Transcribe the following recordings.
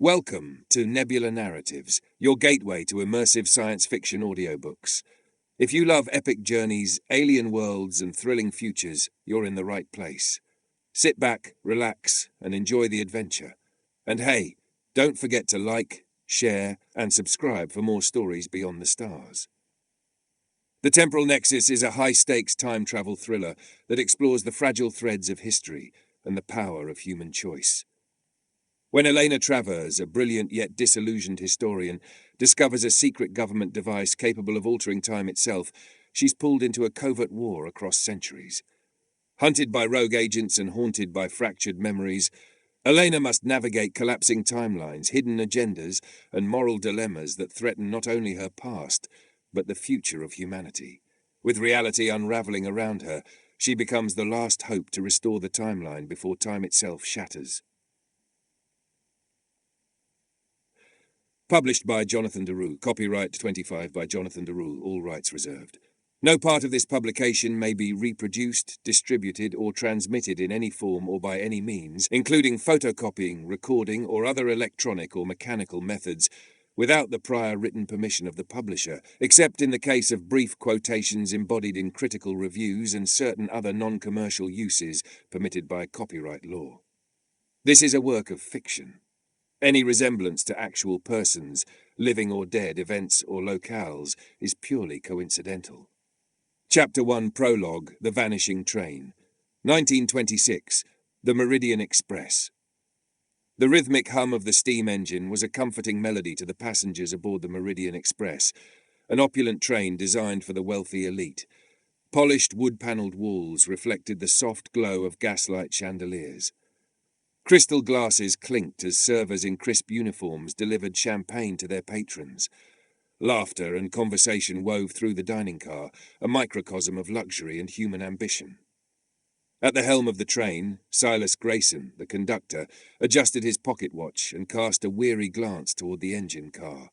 Welcome to Nebula Narratives, your gateway to immersive science fiction audiobooks. If you love epic journeys, alien worlds, and thrilling futures, you're in the right place. Sit back, relax, and enjoy the adventure. And hey, don't forget to like, share, and subscribe for more stories beyond the stars. The Temporal Nexus is a high-stakes time travel thriller that explores the fragile threads of history and the power of human choice. When Elena Travers, a brilliant yet disillusioned historian, discovers a secret government device capable of altering time itself, she's pulled into a covert war across centuries. Hunted by rogue agents and haunted by fractured memories, Elena must navigate collapsing timelines, hidden agendas, and moral dilemmas that threaten not only her past, but the future of humanity. With reality unraveling around her, she becomes the last hope to restore the timeline before time itself shatters. Published by Johnathan. Copyright 25 by Johnathan, all rights reserved. No part of this publication may be reproduced, distributed, or transmitted in any form or by any means, including photocopying, recording, or other electronic or mechanical methods, without the prior written permission of the publisher, except in the case of brief quotations embodied in critical reviews and certain other non-commercial uses permitted by copyright law. This is a work of fiction. Any resemblance to actual persons, living or dead, events or locales, is purely coincidental. Chapter 1 Prologue, The Vanishing Train. 1926, The Meridian Express. The rhythmic hum of the steam engine was a comforting melody to the passengers aboard the Meridian Express, an opulent train designed for the wealthy elite. Polished wood-panelled walls reflected the soft glow of gaslight chandeliers. Crystal glasses clinked as servers in crisp uniforms delivered champagne to their patrons. Laughter and conversation wove through the dining car, a microcosm of luxury and human ambition. At the helm of the train, Silas Grayson, the conductor, adjusted his pocket watch and cast a weary glance toward the engine car.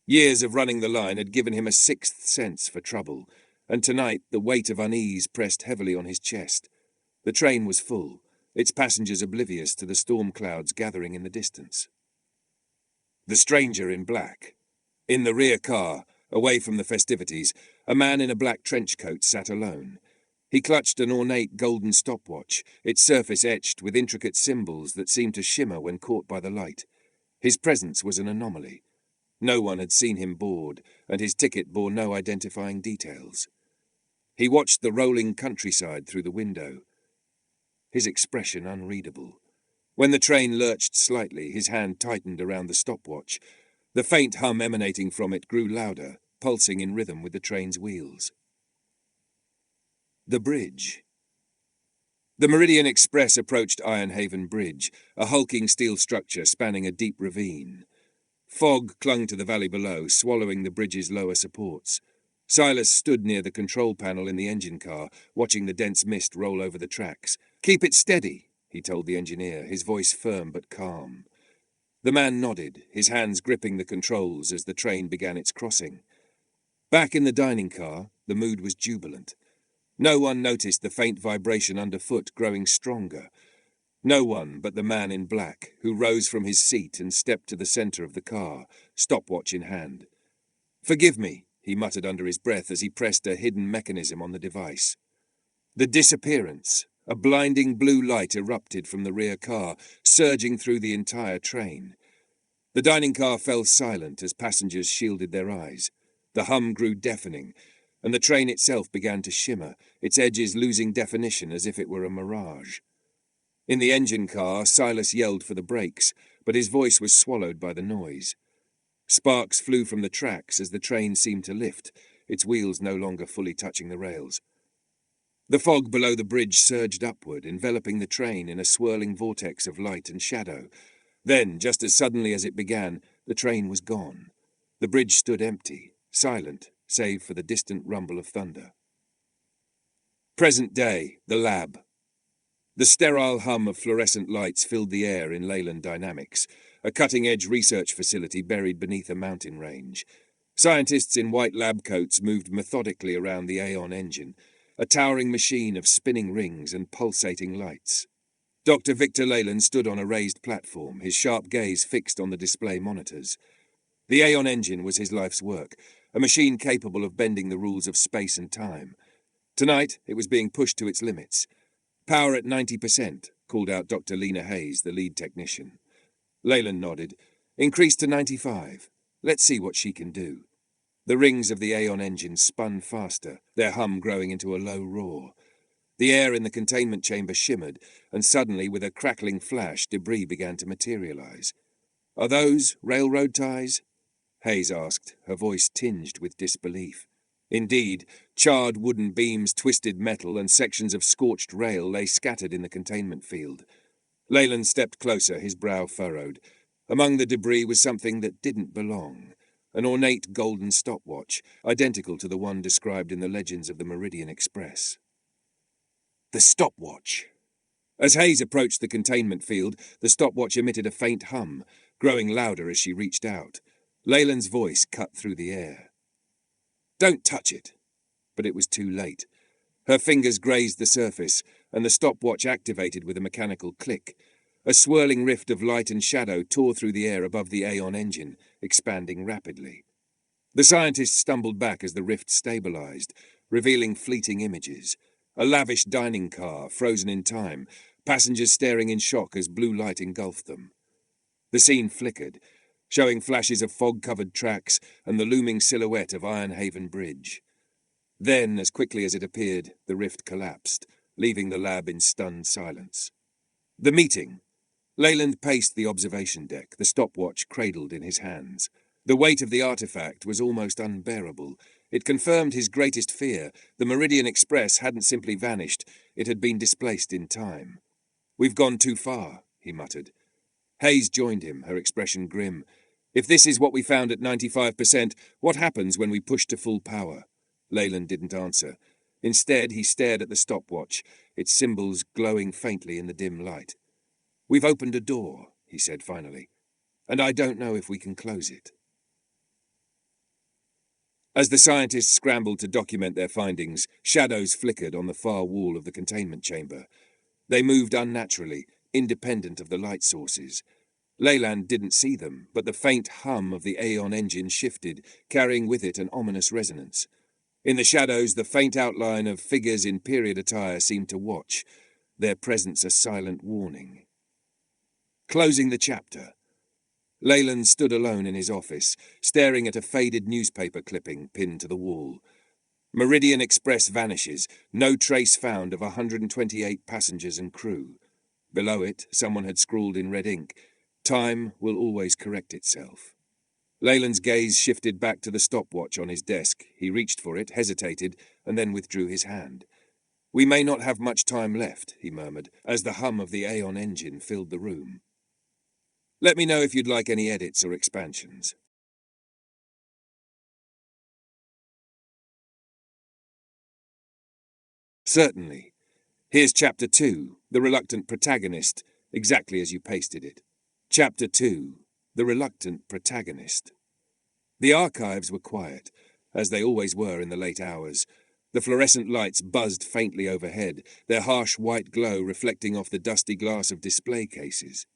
Years of running the line had given him a sixth sense for trouble, and tonight the weight of unease pressed heavily on his chest. The train was full, its passengers oblivious to the storm clouds gathering in the distance. The stranger in black. In the rear car, away from the festivities, a man in a black trench coat sat alone. He clutched an ornate golden stopwatch, its surface etched with intricate symbols that seemed to shimmer when caught by the light. His presence was an anomaly. No one had seen him board, and his ticket bore no identifying details. He watched the rolling countryside through the window, his expression unreadable. When the train lurched slightly, his hand tightened around the stopwatch. The faint hum emanating from it grew louder, pulsing in rhythm with the train's wheels. The bridge. The Meridian Express approached Ironhaven Bridge, a hulking steel structure spanning a deep ravine. Fog clung to the valley below, swallowing the bridge's lower supports. Silas stood near the control panel in the engine car, watching the dense mist roll over the tracks. "Keep it steady," he told the engineer, his voice firm but calm. The man nodded, his hands gripping the controls as the train began its crossing. Back in the dining car, the mood was jubilant. No one noticed the faint vibration underfoot growing stronger. No one but the man in black, who rose from his seat and stepped to the center of the car, stopwatch in hand. "Forgive me," he muttered under his breath as he pressed a hidden mechanism on the device. The disappearance. A blinding blue light erupted from the rear car, surging through the entire train. The dining car fell silent as passengers shielded their eyes. The hum grew deafening, and the train itself began to shimmer, its edges losing definition as if it were a mirage. In the engine car, Silas yelled for the brakes, but his voice was swallowed by the noise. Sparks flew from the tracks as the train seemed to lift, its wheels no longer fully touching the rails. The fog below the bridge surged upward, enveloping the train in a swirling vortex of light and shadow. Then, just as suddenly as it began, the train was gone. The bridge stood empty, silent, save for the distant rumble of thunder. Present day, the lab. The sterile hum of fluorescent lights filled the air in Leyland Dynamics, a cutting-edge research facility buried beneath a mountain range. Scientists in white lab coats moved methodically around the Aeon engine, a towering machine of spinning rings and pulsating lights. Dr. Victor Leyland stood on a raised platform, his sharp gaze fixed on the display monitors. The Aeon engine was his life's work, a machine capable of bending the rules of space and time. Tonight, it was being pushed to its limits. "Power at 90%, called out Dr. Lena Hayes, the lead technician. Leyland nodded. "Increase to 95. Let's see what she can do." The rings of the Aeon engine spun faster, their hum growing into a low roar. The air in the containment chamber shimmered, and suddenly, with a crackling flash, debris began to materialize. "Are those railroad ties?" Hayes asked, her voice tinged with disbelief. Indeed, charred wooden beams, twisted metal, and sections of scorched rail lay scattered in the containment field. Leyland stepped closer, his brow furrowed. Among the debris was something that didn't belong. An ornate golden stopwatch, identical to the one described in the legends of the Meridian Express. The stopwatch! As Hayes approached the containment field, the stopwatch emitted a faint hum, growing louder as she reached out. Leyland's voice cut through the air. "Don't touch it!" But it was too late. Her fingers grazed the surface, and the stopwatch activated with a mechanical click. A swirling rift of light and shadow tore through the air above the Aeon engine, expanding rapidly. The scientists stumbled back as the rift stabilized, revealing fleeting images. A lavish dining car, frozen in time, passengers staring in shock as blue light engulfed them. The scene flickered, showing flashes of fog-covered tracks and the looming silhouette of Ironhaven Bridge. Then, as quickly as it appeared, the rift collapsed, leaving the lab in stunned silence. The meeting. Leyland paced the observation deck, the stopwatch cradled in his hands. The weight of the artifact was almost unbearable. It confirmed his greatest fear. The Meridian Express hadn't simply vanished, it had been displaced in time. "We've gone too far," he muttered. Hayes joined him, her expression grim. "If this is what we found at 95%, what happens when we push to full power?" Leyland didn't answer. Instead, he stared at the stopwatch, its symbols glowing faintly in the dim light. "We've opened a door," he said finally, "and I don't know if we can close it." As the scientists scrambled to document their findings, shadows flickered on the far wall of the containment chamber. They moved unnaturally, independent of the light sources. Leyland didn't see them, but the faint hum of the Aeon engine shifted, carrying with it an ominous resonance. In the shadows, the faint outline of figures in period attire seemed to watch, their presence a silent warning. Closing the chapter. Leyland stood alone in his office, staring at a faded newspaper clipping pinned to the wall. Meridian Express vanishes, no trace found of 128 passengers and crew. Below it, someone had scrawled in red ink, "Time will always correct itself." Leyland's gaze shifted back to the stopwatch on his desk. He reached for it, hesitated, and then withdrew his hand. "We may not have much time left," he murmured, as the hum of the Aeon engine filled the room. "Let me know if you'd like any edits or expansions." "Certainly. Here's Chapter 2, The Reluctant Protagonist, exactly as you pasted it. Chapter 2, The Reluctant Protagonist." The archives were quiet, as they always were in the late hours. The fluorescent lights buzzed faintly overhead, their harsh white glow reflecting off the dusty glass of display cases.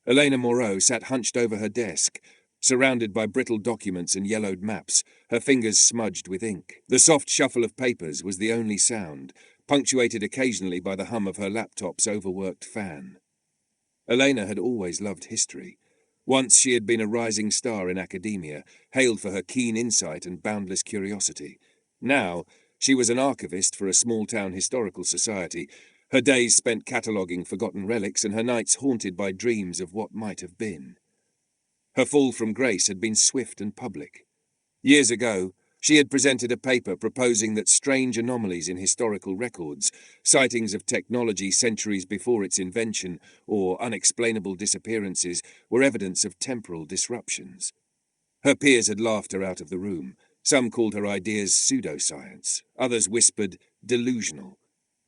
Elena Moreau sat hunched over her desk, surrounded by brittle documents and yellowed maps, her fingers smudged with ink. The soft shuffle of papers was the only sound, punctuated occasionally by the hum of her laptop's overworked fan. Elena had always loved history. Once she had been a rising star in academia, hailed for her keen insight and boundless curiosity. Now, she was an archivist for a small-town historical society, her days spent cataloguing forgotten relics and her nights haunted by dreams of what might have been. Her fall from grace had been swift and public. Years ago, she had presented a paper proposing that strange anomalies in historical records, sightings of technology centuries before its invention, or unexplainable disappearances, were evidence of temporal disruptions. Her peers had laughed her out of the room. Some called her ideas pseudoscience. Others whispered delusional.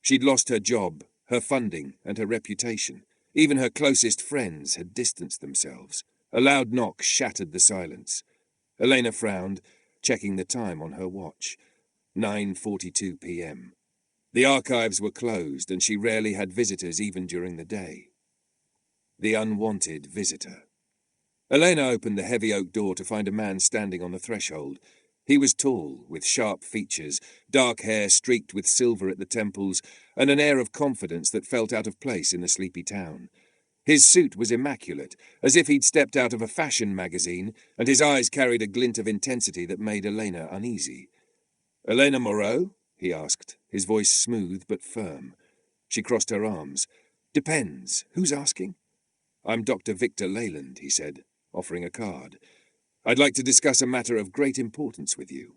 She'd lost her job, her funding, and her reputation. Even her closest friends had distanced themselves. A loud knock shattered the silence. Elena frowned, checking the time on her watch. 9:42 p.m. The archives were closed, and she rarely had visitors even during the day. The unwanted visitor. Elena opened the heavy oak door to find a man standing on the threshold. He was tall, with sharp features, dark hair streaked with silver at the temples, and an air of confidence that felt out of place in the sleepy town. His suit was immaculate, as if he'd stepped out of a fashion magazine, and his eyes carried a glint of intensity that made Elena uneasy. "Elena Moreau?" he asked, his voice smooth but firm. She crossed her arms. "Depends. Who's asking?" "I'm Dr. Victor Leyland," he said, offering a card. "I'd like to discuss a matter of great importance with you."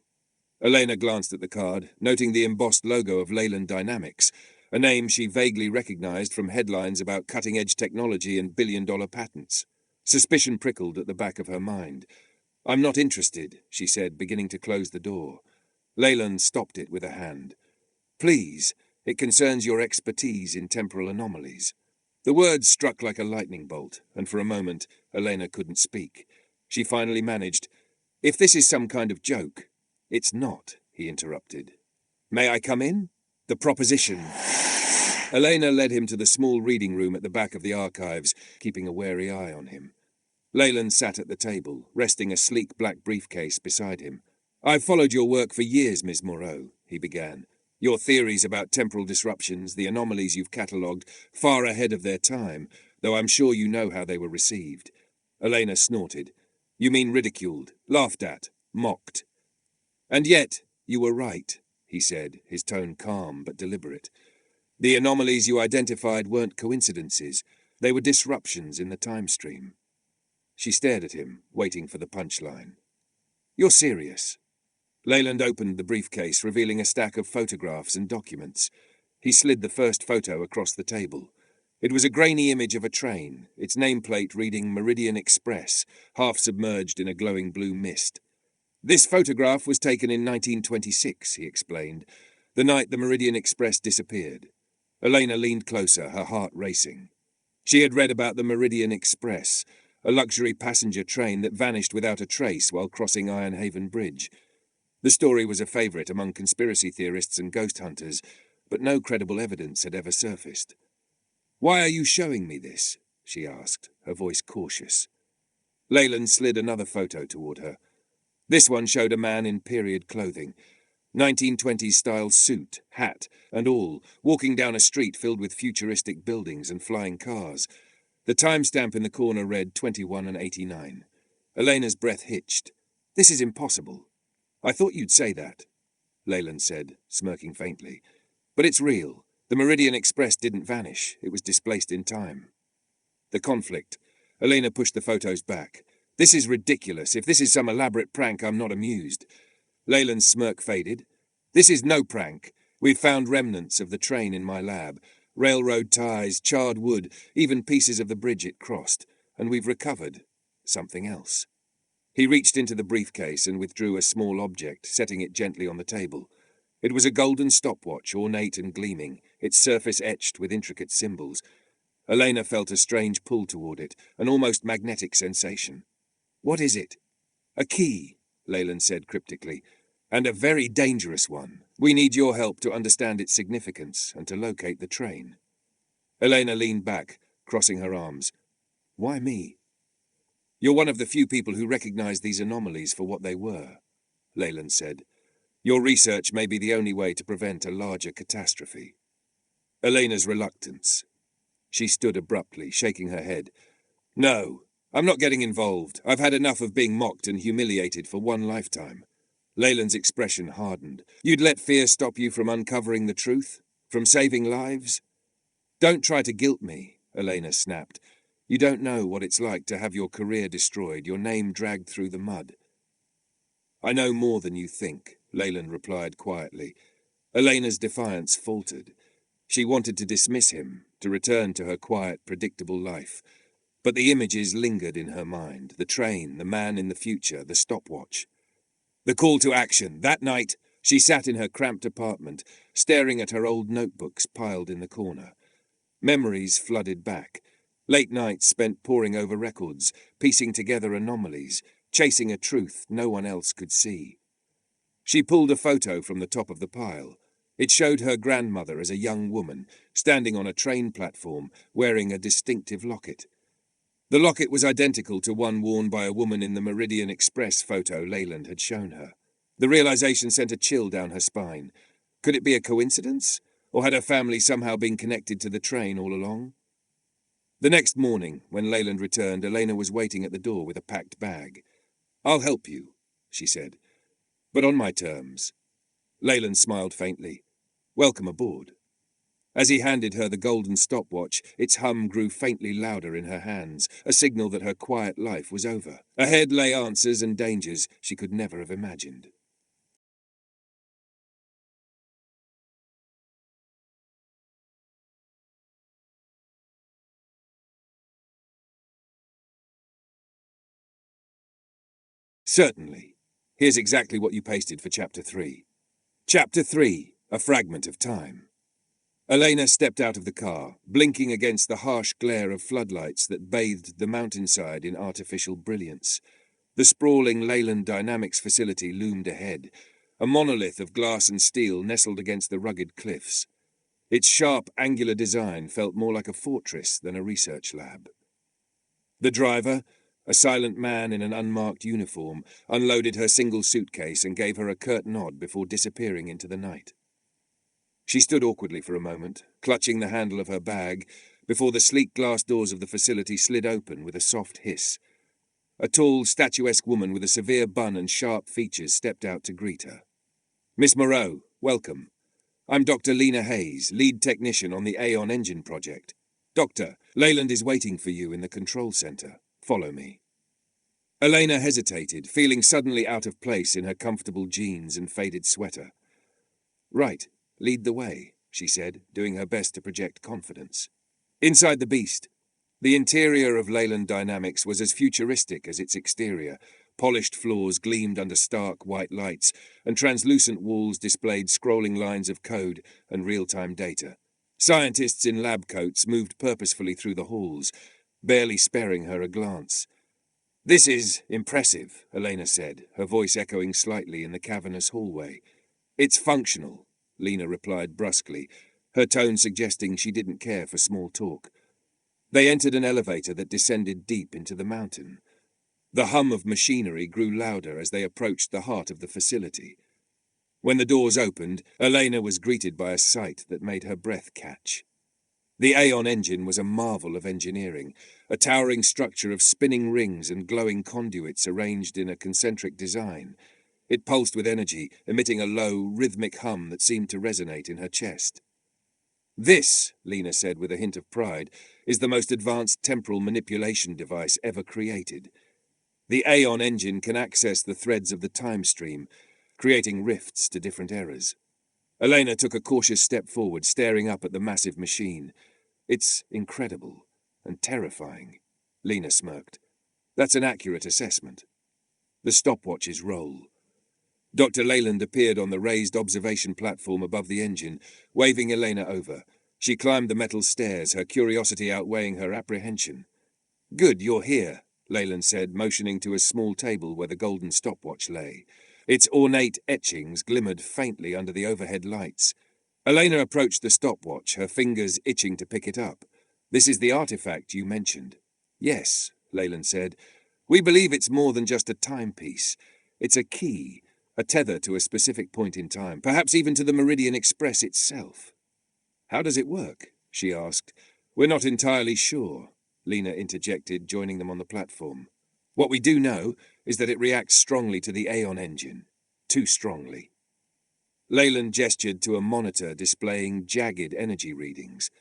Elena glanced at the card, noting the embossed logo of Leyland Dynamics, a name she vaguely recognized from headlines about cutting-edge technology and billion-dollar patents. Suspicion prickled at the back of her mind. "I'm not interested," she said, beginning to close the door. Leyland stopped it with a hand. "Please, it concerns your expertise in temporal anomalies." The words struck like a lightning bolt, and for a moment, Elena couldn't speak. She finally managed, "If this is some kind of joke—" "It's not," he interrupted. "May I come in? The proposition." Elena led him to the small reading room at the back of the archives, keeping a wary eye on him. Leyland sat at the table, resting a sleek black briefcase beside him. "I've followed your work for years, Ms. Moreau," he began. "Your theories about temporal disruptions, the anomalies you've catalogued, far ahead of their time, though I'm sure you know how they were received." Elena snorted. "You mean ridiculed, laughed at, mocked." "And yet, you were right," he said, his tone calm but deliberate. "The anomalies you identified weren't coincidences. They were disruptions in the time stream." She stared at him, waiting for the punchline. "You're serious?" Leyland opened the briefcase, revealing a stack of photographs and documents. He slid the first photo across the table. It was a grainy image of a train, its nameplate reading Meridian Express, half submerged in a glowing blue mist. "This photograph was taken in 1926, he explained, the night the Meridian Express disappeared. Elena leaned closer, her heart racing. She had read about the Meridian Express, a luxury passenger train that vanished without a trace while crossing Ironhaven Bridge. The story was a favourite among conspiracy theorists and ghost hunters, but no credible evidence had ever surfaced. "Why are you showing me this?" she asked, her voice cautious. Leyland slid another photo toward her. This one showed a man in period clothing, 1920s-style suit, hat, and all, walking down a street filled with futuristic buildings and flying cars. The timestamp in the corner read 21 and 89. Elena's breath hitched. "This is impossible." "I thought you'd say that," Leyland said, smirking faintly. "But it's real. The Meridian Express didn't vanish. It was displaced in time." The conflict. Elena pushed the photos back. "This is ridiculous. If this is some elaborate prank, I'm not amused." Leyland's smirk faded. "This is no prank. We've found remnants of the train in my lab. Railroad ties, charred wood, even pieces of the bridge it crossed. And we've recovered something else." He reached into the briefcase and withdrew a small object, setting it gently on the table. It was a golden stopwatch, ornate and gleaming, its surface etched with intricate symbols. Elena felt a strange pull toward it, an almost magnetic sensation. "What is it?" "A key," Leyland said cryptically, "and a very dangerous one. We need your help to understand its significance and to locate the train." Elena leaned back, crossing her arms. "Why me?" "You're one of the few people who recognize these anomalies for what they were," Leyland said. "Your research may be the only way to prevent a larger catastrophe." Elena's reluctance. She stood abruptly, shaking her head. "No, I'm not getting involved. I've had enough of being mocked and humiliated for one lifetime." Leyland's expression hardened. "You'd let fear stop you from uncovering the truth? From saving lives?" "Don't try to guilt me," Elena snapped. "You don't know what it's like to have your career destroyed, your name dragged through the mud." "I know more than you think," Leyland replied quietly. Elena's defiance faltered. She wanted to dismiss him, to return to her quiet, predictable life. But the images lingered in her mind, the train, the man in the future, the stopwatch. The call to action. That night, she sat in her cramped apartment, staring at her old notebooks piled in the corner. Memories flooded back. Late nights spent poring over records, piecing together anomalies, chasing a truth no one else could see. She pulled a photo from the top of the pile. It showed her grandmother as a young woman, standing on a train platform, wearing a distinctive locket. The locket was identical to one worn by a woman in the Meridian Express photo Leyland had shown her. The realization sent a chill down her spine. Could it be a coincidence? Or had her family somehow been connected to the train all along? The next morning, when Leyland returned, Elena was waiting at the door with a packed bag. "I'll help you," she said, "but on my terms." Leyland smiled faintly. "Welcome aboard." As he handed her the golden stopwatch, its hum grew faintly louder in her hands, a signal that her quiet life was over. Ahead lay answers and dangers she could never have imagined. Certainly. Here's exactly what you pasted for Chapter 3. Chapter 3, A Fragment of Time. Elena stepped out of the car, blinking against the harsh glare of floodlights that bathed the mountainside in artificial brilliance. The sprawling Leyland Dynamics facility loomed ahead, a monolith of glass and steel nestled against the rugged cliffs. Its sharp, angular design felt more like a fortress than a research lab. The driver, a silent man in an unmarked uniform, unloaded her single suitcase and gave her a curt nod before disappearing into the night. She stood awkwardly for a moment, clutching the handle of her bag, before the sleek glass doors of the facility slid open with a soft hiss. A tall, statuesque woman with a severe bun and sharp features stepped out to greet her. "Miss Moreau, welcome. I'm Dr. Lena Hayes, lead technician on the Aeon Engine project. Doctor, Leyland is waiting for you in the control center. Follow me." Elena hesitated, feeling suddenly out of place in her comfortable jeans and faded sweater. "Right, lead the way," she said, doing her best to project confidence. Inside the beast, the interior of Leyland Dynamics was as futuristic as its exterior. Polished floors gleamed under stark white lights, and translucent walls displayed scrolling lines of code and real-time data. Scientists in lab coats moved purposefully through the halls, barely sparing her a glance. "This is impressive," Elena said, her voice echoing slightly in the cavernous hallway. "It's functional," Lena replied brusquely, her tone suggesting she didn't care for small talk. They entered an elevator that descended deep into the mountain. The hum of machinery grew louder as they approached the heart of the facility. When the doors opened, Elena was greeted by a sight that made her breath catch. The Aeon engine was a marvel of engineering, a towering structure of spinning rings and glowing conduits arranged in a concentric design. It pulsed with energy, emitting a low, rhythmic hum that seemed to resonate in her chest. "This," Lena said with a hint of pride, "is the most advanced temporal manipulation device ever created. The Aeon engine can access the threads of the time stream, creating rifts to different eras." Elena took a cautious step forward, staring up at the massive machine. "It's incredible and terrifying," Lena smirked. "That's an accurate assessment." The stopwatches roll. Dr. Leyland appeared on the raised observation platform above the engine, waving Elena over. She climbed the metal stairs, her curiosity outweighing her apprehension. "Good, you're here," Leyland said, motioning to a small table where the golden stopwatch lay. Its ornate etchings glimmered faintly under the overhead lights. Elena approached the stopwatch, her fingers itching to pick it up. "This is the artifact you mentioned." "Yes," Leyland said. "We believe it's more than just a timepiece. It's a key, a tether to a specific point in time, perhaps even to the Meridian Express itself." "How does it work?" she asked. "We're not entirely sure," Lena interjected, joining them on the platform. "What we do know is that it reacts strongly to the Aeon engine. Too strongly." Leyland gestured to a monitor displaying jagged energy readings.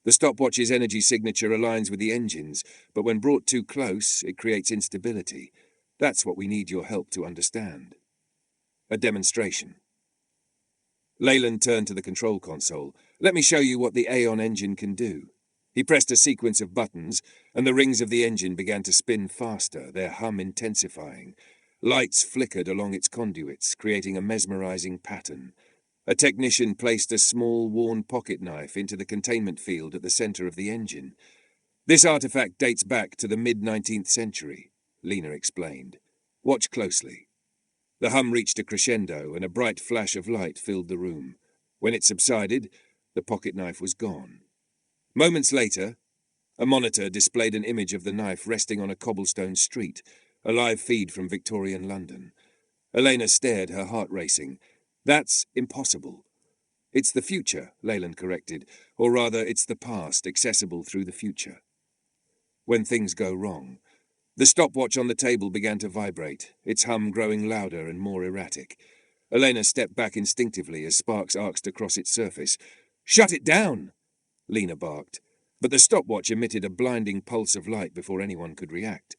"The stopwatch's energy signature aligns with the engine's, but when brought too close, it creates instability. That's what we need your help to understand." A demonstration. Leyland turned to the control console. "Let me show you what the Aeon engine can do." He pressed a sequence of buttons, and the rings of the engine began to spin faster, their hum intensifying. Lights flickered along its conduits, creating a mesmerizing pattern. A technician placed a small, worn pocket knife into the containment field at the center of the engine. "This artifact dates back to the mid-19th century," Lena explained. "Watch closely." The hum reached a crescendo, and a bright flash of light filled the room. When it subsided, the pocket knife was gone. Moments later, a monitor displayed an image of the knife resting on a cobblestone street, a live feed from Victorian London. Elena stared, her heart racing. That's impossible. It's the future, Leyland corrected, or rather it's the past, accessible through the future. When things go wrong. The stopwatch on the table began to vibrate, its hum growing louder and more erratic. Elena stepped back instinctively as sparks arced across its surface. "Shut it down!" Lena barked, but the stopwatch emitted a blinding pulse of light before anyone could react.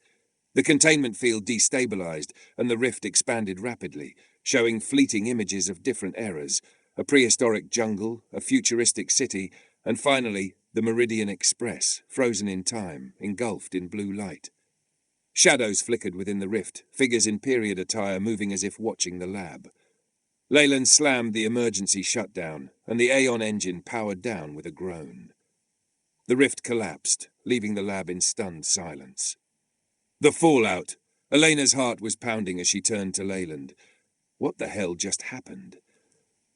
The containment field destabilized, and the rift expanded rapidly, showing fleeting images of different eras, a prehistoric jungle, a futuristic city, and finally, the Meridian Express, frozen in time, engulfed in blue light. Shadows flickered within the rift, figures in period attire moving as if watching the lab. Leyland slammed the emergency shutdown, and the Aeon engine powered down with a groan. The rift collapsed, leaving the lab in stunned silence. The fallout! Elena's heart was pounding as she turned to Leyland. What the hell just happened?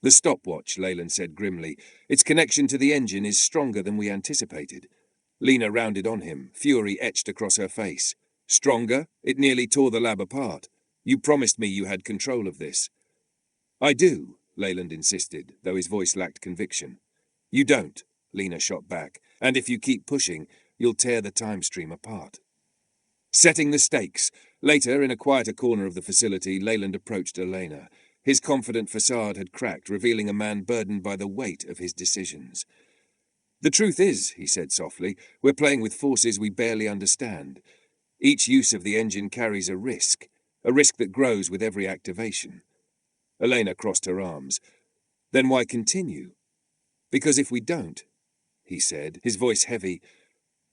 The stopwatch, Leyland said grimly. Its connection to the engine is stronger than we anticipated. Lena rounded on him, fury etched across her face. Stronger? It nearly tore the lab apart. You promised me you had control of this. I do, Leyland insisted, though his voice lacked conviction. You don't, Lena shot back, and if you keep pushing, you'll tear the time stream apart. Setting the stakes. Later, in a quieter corner of the facility, Leyland approached Elena. His confident facade had cracked, revealing a man burdened by the weight of his decisions. The truth is, he said softly, we're playing with forces we barely understand. Each use of the engine carries a risk that grows with every activation. Elena crossed her arms. Then why continue? Because if we don't, he said, his voice heavy,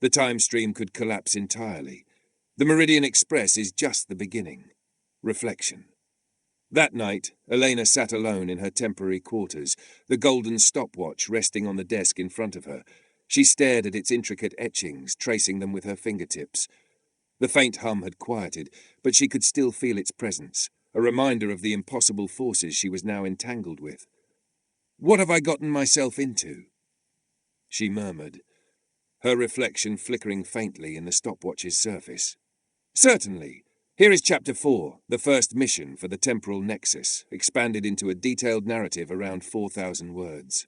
the time stream could collapse entirely. The Meridian Express is just the beginning. Reflection. That night, Elena sat alone in her temporary quarters, the golden stopwatch resting on the desk in front of her. She stared at its intricate etchings, tracing them with her fingertips. The faint hum had quieted, but she could still feel its presence, a reminder of the impossible forces she was now entangled with. What have I gotten myself into? She murmured, her reflection flickering faintly in the stopwatch's surface. Certainly. Here is Chapter 4, the first mission for the Temporal Nexus, expanded into a detailed narrative around 4,000 words.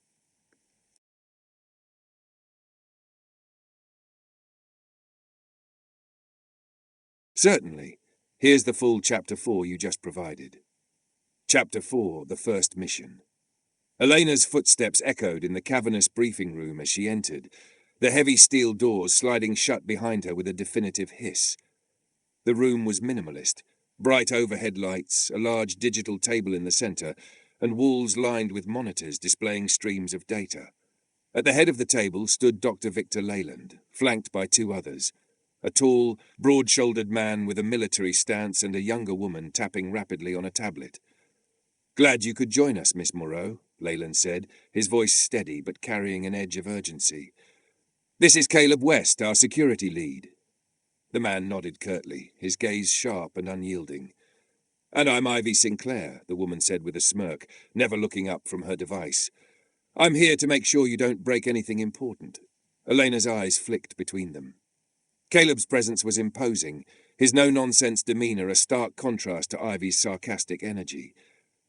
Certainly. Here's the full Chapter 4 you just provided. Chapter 4, the first mission. Elena's footsteps echoed in the cavernous briefing room as she entered, the heavy steel doors sliding shut behind her with a definitive hiss. The room was minimalist, bright overhead lights, a large digital table in the center, and walls lined with monitors displaying streams of data. At the head of the table stood Dr. Victor Leyland, flanked by two others, a tall, broad-shouldered man with a military stance and a younger woman tapping rapidly on a tablet. Glad you could join us, Miss Moreau, Leyland said, his voice steady but carrying an edge of urgency. This is Caleb West, our security lead. The man nodded curtly, his gaze sharp and unyielding. And I'm Ivy Sinclair, the woman said with a smirk, never looking up from her device. I'm here to make sure you don't break anything important. Elena's eyes flicked between them. Caleb's presence was imposing, his no-nonsense demeanor a stark contrast to Ivy's sarcastic energy.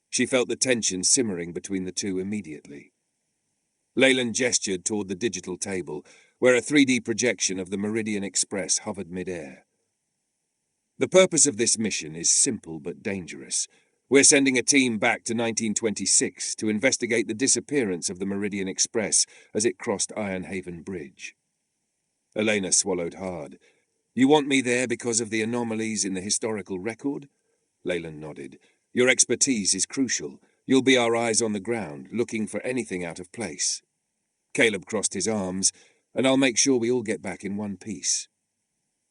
She felt the tension simmering between the two immediately. Leyland gestured toward the digital table, where a 3D projection of the Meridian Express hovered mid-air. The purpose of this mission is simple but dangerous. We're sending a team back to 1926 to investigate the disappearance of the Meridian Express as it crossed Ironhaven Bridge. Elena swallowed hard. You want me there because of the anomalies in the historical record? Leyland nodded. Your expertise is crucial. You'll be our eyes on the ground, looking for anything out of place. Caleb crossed his arms, and I'll make sure we all get back in one piece.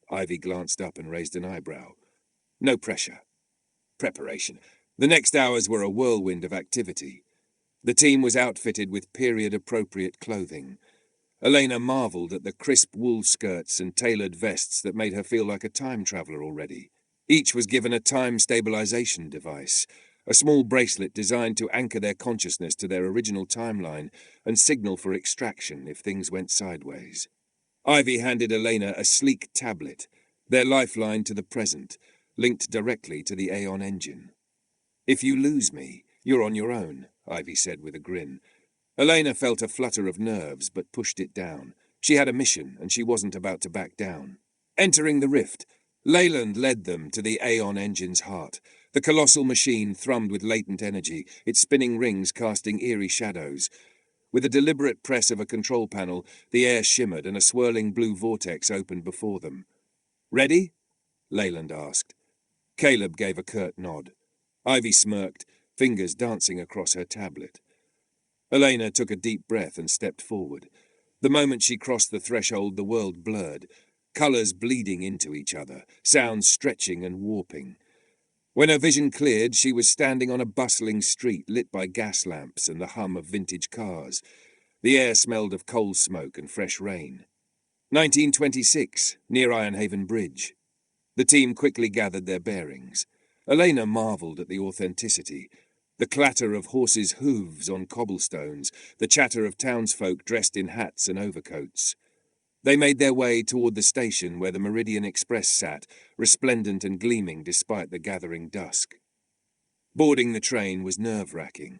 Ivy glanced up and raised an eyebrow. No pressure. Preparation. The next hours were a whirlwind of activity. The team was outfitted with period-appropriate clothing. Elena marveled at the crisp wool skirts and tailored vests that made her feel like a time traveler already. Each was given a time stabilization device, a small bracelet designed to anchor their consciousness to their original timeline and signal for extraction if things went sideways. Ivy handed Elena a sleek tablet, their lifeline to the present, linked directly to the Aeon engine. "If you lose me, you're on your own," Ivy said with a grin. Elena felt a flutter of nerves, but pushed it down. She had a mission, and she wasn't about to back down. Entering the rift, Leyland led them to the Aeon engine's heart. The colossal machine thrummed with latent energy, its spinning rings casting eerie shadows. With a deliberate press of a control panel, the air shimmered and a swirling blue vortex opened before them. "Ready?" Leyland asked. Caleb gave a curt nod. Ivy smirked, fingers dancing across her tablet. Elena took a deep breath and stepped forward. The moment she crossed the threshold, the world blurred, colours bleeding into each other, sounds stretching and warping. When her vision cleared, she was standing on a bustling street lit by gas lamps and the hum of vintage cars. The air smelled of coal smoke and fresh rain. 1926, near Ironhaven Bridge. The team quickly gathered their bearings. Elena marvelled at the authenticity. The clatter of horses' hooves on cobblestones, the chatter of townsfolk dressed in hats and overcoats. They made their way toward the station where the Meridian Express sat, resplendent and gleaming despite the gathering dusk. Boarding the train was nerve-wracking.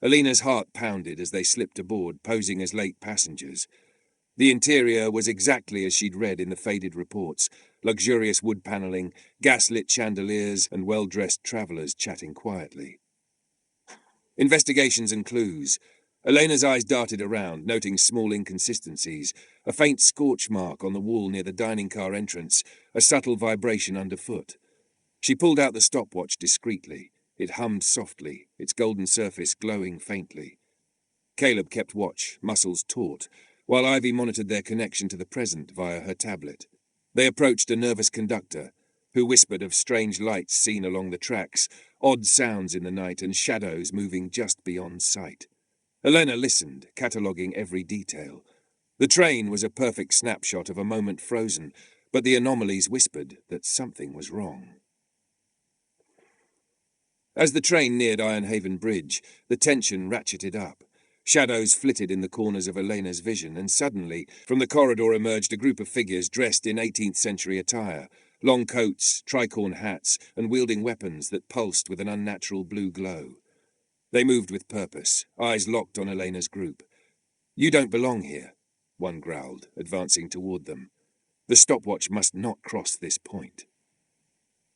Elena's heart pounded as they slipped aboard, posing as late passengers. The interior was exactly as she'd read in the faded reports: luxurious wood panelling, gas-lit chandeliers, and well-dressed travellers chatting quietly. Investigations and clues. Elena's eyes darted around, noting small inconsistencies: a faint scorch mark on the wall near the dining car entrance, a subtle vibration underfoot. She pulled out the stopwatch discreetly. It hummed softly, its golden surface glowing faintly. Caleb kept watch, muscles taut, while Ivy monitored their connection to the present via her tablet. They approached a nervous conductor, who whispered of strange lights seen along the tracks, odd sounds in the night, and shadows moving just beyond sight. Elena listened, cataloguing every detail. The train was a perfect snapshot of a moment frozen, but the anomalies whispered that something was wrong. As the train neared Ironhaven Bridge, the tension ratcheted up. Shadows flitted in the corners of Elena's vision, and suddenly, from the corridor emerged a group of figures dressed in 18th-century attire, long coats, tricorn hats, and wielding weapons that pulsed with an unnatural blue glow. They moved with purpose, eyes locked on Elena's group. "You don't belong here," one growled, advancing toward them. "The stopwatch must not cross this point."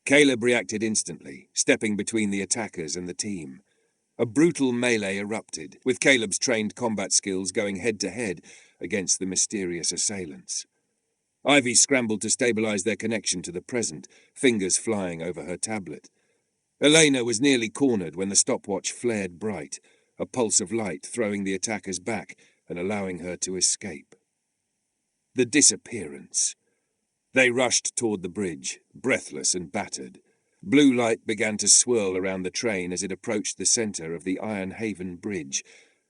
Caleb reacted instantly, stepping between the attackers and the team. A brutal melee erupted, with Caleb's trained combat skills going head-to-head against the mysterious assailants. Ivy scrambled to stabilize their connection to the present, fingers flying over her tablet. Elena was nearly cornered when the stopwatch flared bright, a pulse of light throwing the attackers back and allowing her to escape. The disappearance. They rushed toward the bridge, breathless and battered. Blue light began to swirl around the train as it approached the center of the Ironhaven Bridge.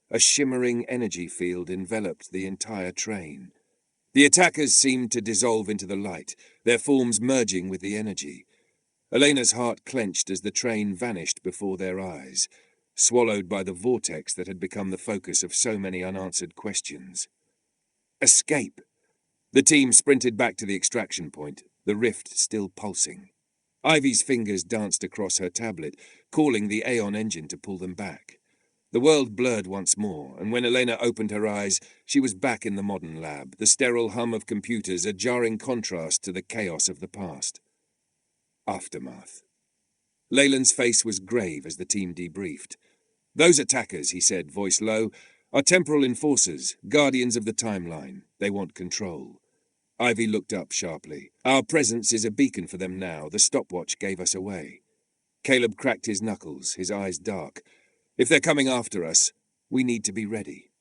A shimmering energy field enveloped the entire train. The attackers seemed to dissolve into the light, their forms merging with the energy. Elena's heart clenched as the train vanished before their eyes, swallowed by the vortex that had become the focus of so many unanswered questions. Escape! The team sprinted back to the extraction point, the rift still pulsing. Ivy's fingers danced across her tablet, calling the Aeon engine to pull them back. The world blurred once more, and when Elena opened her eyes, she was back in the modern lab, the sterile hum of computers a jarring contrast to the chaos of the past. Aftermath. Leyland's face was grave as the team debriefed. "Those attackers," he said, voice low, "are temporal enforcers, guardians of the timeline. They want control." Ivy looked up sharply. "Our presence is a beacon for them now. The stopwatch gave us away." Caleb cracked his knuckles, his eyes dark. "If they're coming after us, we need to be ready."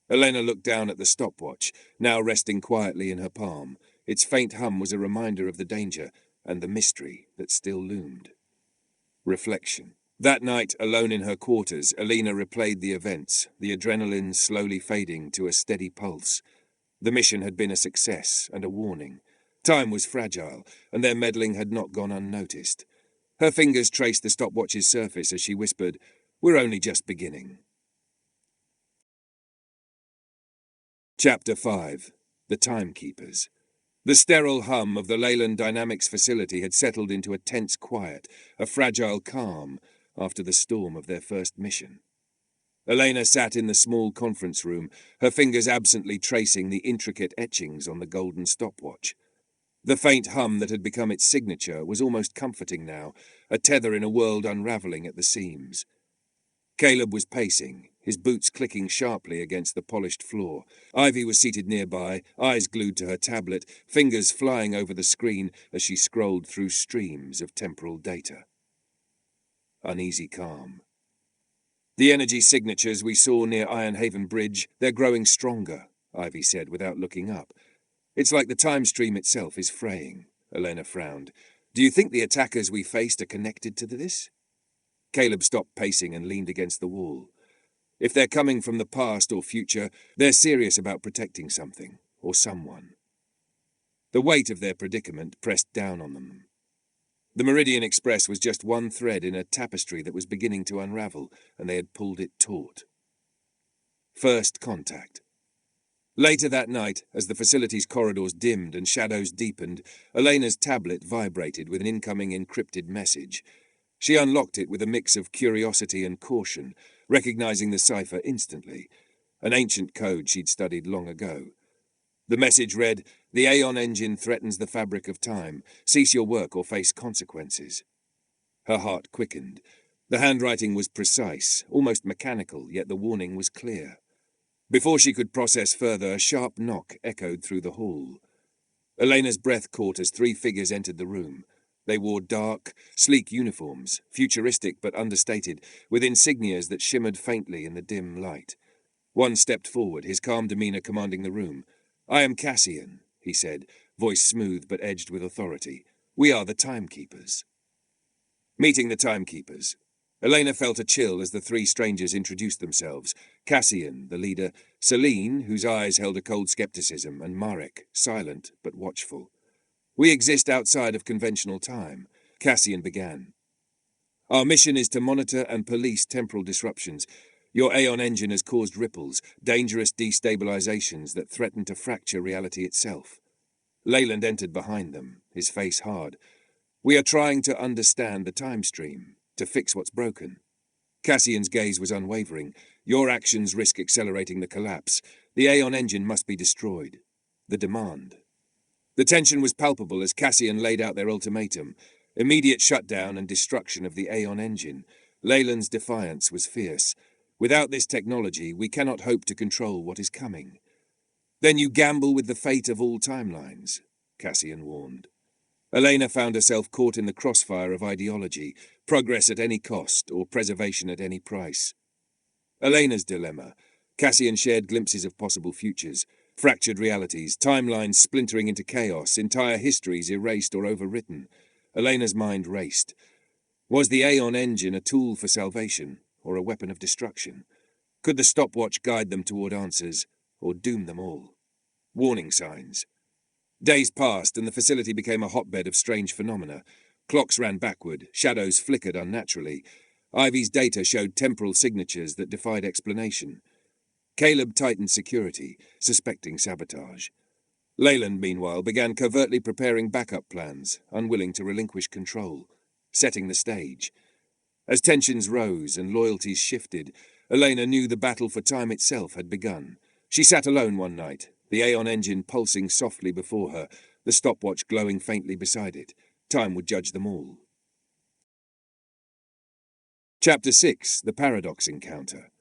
Elena looked down at the stopwatch, now resting quietly in her palm. Its faint hum was a reminder of the danger and the mystery that still loomed. Reflection. That night, alone in her quarters, Elena replayed the events, the adrenaline slowly fading to a steady pulse. The mission had been a success and a warning. Time was fragile, and their meddling had not gone unnoticed. Her fingers traced the stopwatch's surface as she whispered, "We're only just beginning." Chapter 5. The Timekeepers. The sterile hum of the Leyland Dynamics facility had settled into a tense quiet, a fragile calm, after the storm of their first mission. Elena sat in the small conference room, her fingers absently tracing the intricate etchings on the golden stopwatch. The faint hum that had become its signature was almost comforting now, a tether in a world unravelling at the seams. Caleb was pacing, his boots clicking sharply against the polished floor. Ivy was seated nearby, eyes glued to her tablet, fingers flying over the screen as she scrolled through streams of temporal data. Uneasy calm. "The energy signatures we saw near Ironhaven Bridge, they're growing stronger," Ivy said without looking up. "It's like the time stream itself is fraying." Elena frowned. "Do you think the attackers we faced are connected to this?" Caleb stopped pacing and leaned against the wall. "If they're coming from the past or future, they're serious about protecting something, or someone." The weight of their predicament pressed down on them. The Meridian Express was just one thread in a tapestry that was beginning to unravel, and they had pulled it taut. First contact. Later that night, as the facility's corridors dimmed and shadows deepened, Elena's tablet vibrated with an incoming encrypted message. She unlocked it with a mix of curiosity and caution, recognizing the cipher instantly, an ancient code she'd studied long ago. The message read, "The Aeon engine threatens the fabric of time. Cease your work or face consequences." Her heart quickened. The handwriting was precise, almost mechanical, yet the warning was clear. Before she could process further, a sharp knock echoed through the hall. Elena's breath caught as three figures entered the room. They wore dark, sleek uniforms, futuristic but understated, with insignias that shimmered faintly in the dim light. One stepped forward, his calm demeanor commanding the room. "I am Cassian," he said, voice smooth but edged with authority. "We are the Timekeepers." Meeting the Timekeepers. Elena felt a chill as the three strangers introduced themselves. Cassian, the leader, Celine, whose eyes held a cold skepticism, and Marek, silent but watchful. "We exist outside of conventional time," Cassian began. "Our mission is to monitor and police temporal disruptions. Your Aeon engine has caused ripples, dangerous destabilizations that threaten to fracture reality itself." Leyland entered behind them, his face hard. "We are trying to understand the time stream, to fix what's broken." Cassian's gaze was unwavering. "Your actions risk accelerating the collapse. The Aeon engine must be destroyed." The demand. The tension was palpable as Cassian laid out their ultimatum. Immediate shutdown and destruction of the Aeon engine. Leyland's defiance was fierce. "Without this technology, we cannot hope to control what is coming." "Then you gamble with the fate of all timelines," Cassian warned. Elena found herself caught in the crossfire of ideology, progress at any cost or preservation at any price. Elena's dilemma. Cassian shared glimpses of possible futures. Fractured realities, timelines splintering into chaos, entire histories erased or overwritten. Elena's mind raced. Was the Aeon engine a tool for salvation, or a weapon of destruction? Could the stopwatch guide them toward answers, or doom them all? Warning signs. Days passed, and the facility became a hotbed of strange phenomena. Clocks ran backward, shadows flickered unnaturally. Ivy's data showed temporal signatures that defied explanation. Caleb tightened security, suspecting sabotage. Leyland, meanwhile, began covertly preparing backup plans, unwilling to relinquish control, setting the stage. As tensions rose and loyalties shifted, Elena knew the battle for time itself had begun. She sat alone one night, the Aeon engine pulsing softly before her, the stopwatch glowing faintly beside it. Time would judge them all. Chapter 6. The Paradox Encounter.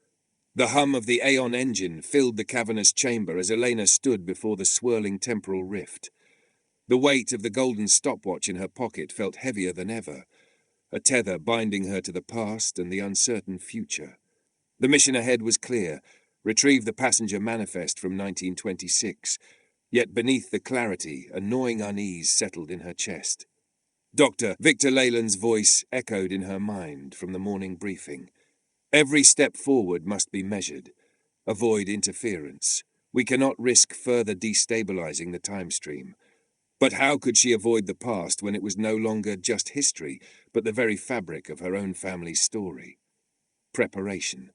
The hum of the Aeon engine filled the cavernous chamber as Elena stood before the swirling temporal rift. The weight of the golden stopwatch in her pocket felt heavier than ever, a tether binding her to the past and the uncertain future. The mission ahead was clear: retrieve the passenger manifest from 1926, yet beneath the clarity, a gnawing unease settled in her chest. Dr. Victor Leyland's voice echoed in her mind from the morning briefing. Every step forward must be measured. Avoid interference. We cannot risk further destabilizing the time stream. But how could she avoid the past when it was no longer just history, but the very fabric of her own family's story? Preparation.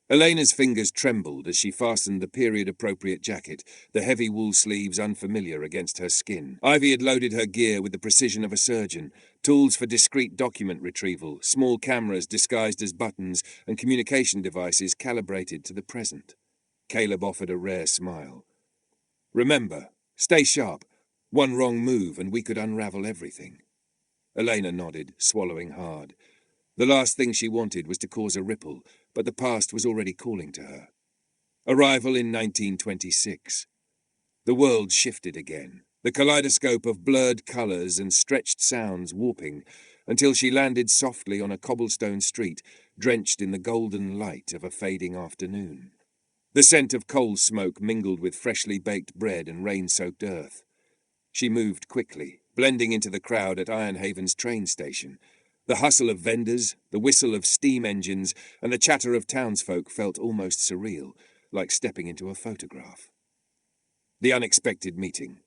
Elena's fingers trembled as she fastened the period-appropriate jacket, the heavy wool sleeves unfamiliar against her skin. Ivy had loaded her gear with the precision of a surgeon, tools for discreet document retrieval, small cameras disguised as buttons, and communication devices calibrated to the present. Caleb offered a rare smile. Remember, stay sharp. One wrong move and we could unravel everything. Elena nodded, swallowing hard. The last thing she wanted was to cause a ripple, but the past was already calling to her. Arrival in 1926. The world shifted again, the kaleidoscope of blurred colours and stretched sounds warping, until she landed softly on a cobblestone street, drenched in the golden light of a fading afternoon. The scent of coal smoke mingled with freshly baked bread and rain-soaked earth. She moved quickly, blending into the crowd at Ironhaven's train station. The hustle of vendors, the whistle of steam engines, and the chatter of townsfolk felt almost surreal, like stepping into a photograph. The unexpected meeting.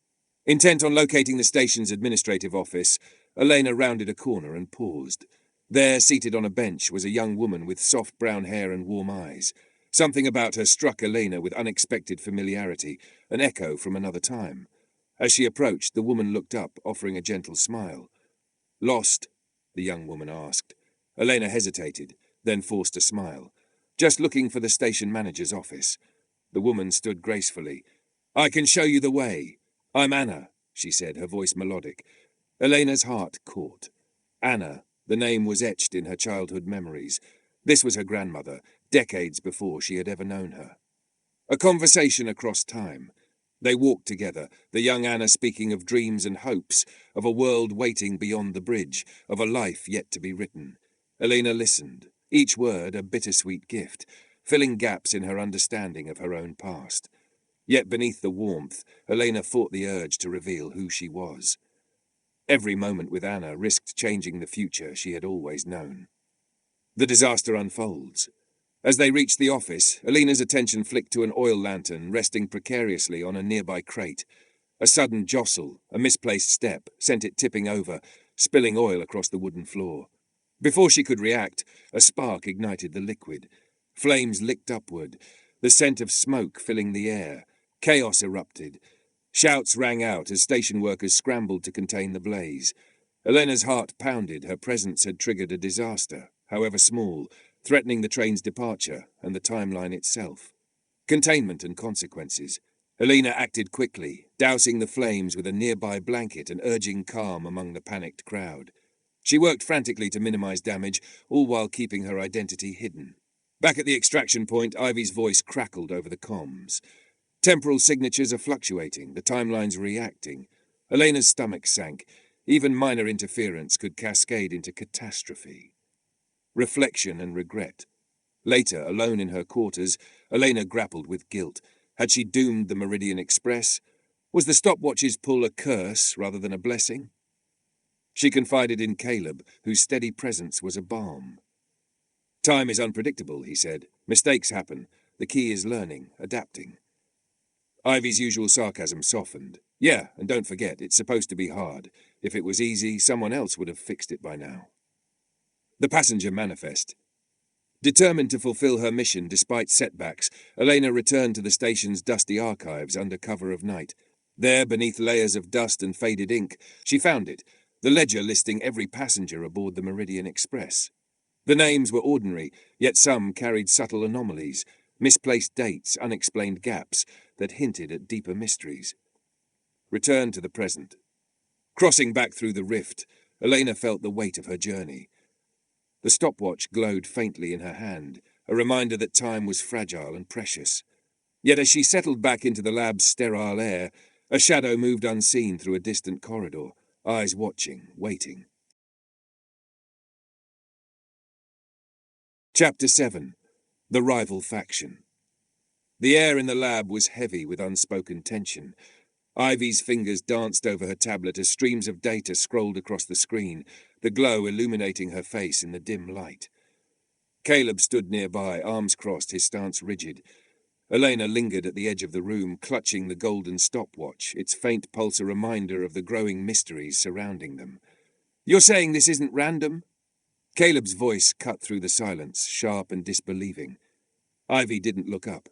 Intent on locating the station's administrative office, Elena rounded a corner and paused. There, seated on a bench, was a young woman with soft brown hair and warm eyes. Something about her struck Elena with unexpected familiarity, an echo from another time. As she approached, the woman looked up, offering a gentle smile. "Lost?" the young woman asked. Elena hesitated, then forced a smile. "Just looking for the station manager's office." The woman stood gracefully. "I can show you the way. I'm Anna," she said, her voice melodic. Elena's heart caught. Anna, the name was etched in her childhood memories. This was her grandmother, decades before she had ever known her. A conversation across time. They walked together, the young Anna speaking of dreams and hopes, of a world waiting beyond the bridge, of a life yet to be written. Elena listened, each word a bittersweet gift, filling gaps in her understanding of her own past. Yet beneath the warmth, Elena fought the urge to reveal who she was. Every moment with Anna risked changing the future she had always known. The disaster unfolds. As they reached the office, Elena's attention flicked to an oil lantern resting precariously on a nearby crate. A sudden jostle, a misplaced step, sent it tipping over, spilling oil across the wooden floor. Before she could react, a spark ignited the liquid. Flames licked upward, the scent of smoke filling the air. Chaos erupted. Shouts rang out as station workers scrambled to contain the blaze. Elena's heart pounded. Her presence had triggered a disaster, however small, threatening the train's departure and the timeline itself. Containment and consequences. Elena acted quickly, dousing the flames with a nearby blanket and urging calm among the panicked crowd. She worked frantically to minimize damage, all while keeping her identity hidden. Back at the extraction point, Ivy's voice crackled over the comms. Temporal signatures are fluctuating, the timeline's reacting. Elena's stomach sank. Even minor interference could cascade into catastrophe. Reflection and regret. Later, alone in her quarters, Elena grappled with guilt. Had she doomed the Meridian Express? Was the stopwatch's pull a curse rather than a blessing? She confided in Caleb, whose steady presence was a balm. "Time is unpredictable," he said. "Mistakes happen. The key is learning, adapting." Ivy's usual sarcasm softened. "Yeah, and don't forget, it's supposed to be hard. If it was easy, someone else would have fixed it by now." The passenger manifest. Determined to fulfill her mission despite setbacks, Elena returned to the station's dusty archives under cover of night. There, beneath layers of dust and faded ink, she found it, the ledger listing every passenger aboard the Meridian Express. The names were ordinary, yet some carried subtle anomalies, misplaced dates, unexplained gaps that hinted at deeper mysteries. Return to the present. Crossing back through the rift, Elena felt the weight of her journey. The stopwatch glowed faintly in her hand, a reminder that time was fragile and precious. Yet as she settled back into the lab's sterile air, a shadow moved unseen through a distant corridor, eyes watching, waiting. Chapter 7. The Rival Faction. The air in the lab was heavy with unspoken tension. Ivy's fingers danced over her tablet as streams of data scrolled across the screen, the glow illuminating her face in the dim light. Caleb stood nearby, arms crossed, his stance rigid. Elena lingered at the edge of the room, clutching the golden stopwatch, its faint pulse a reminder of the growing mysteries surrounding them. "You're saying this isn't random?" Caleb's voice cut through the silence, sharp and disbelieving. Ivy didn't look up.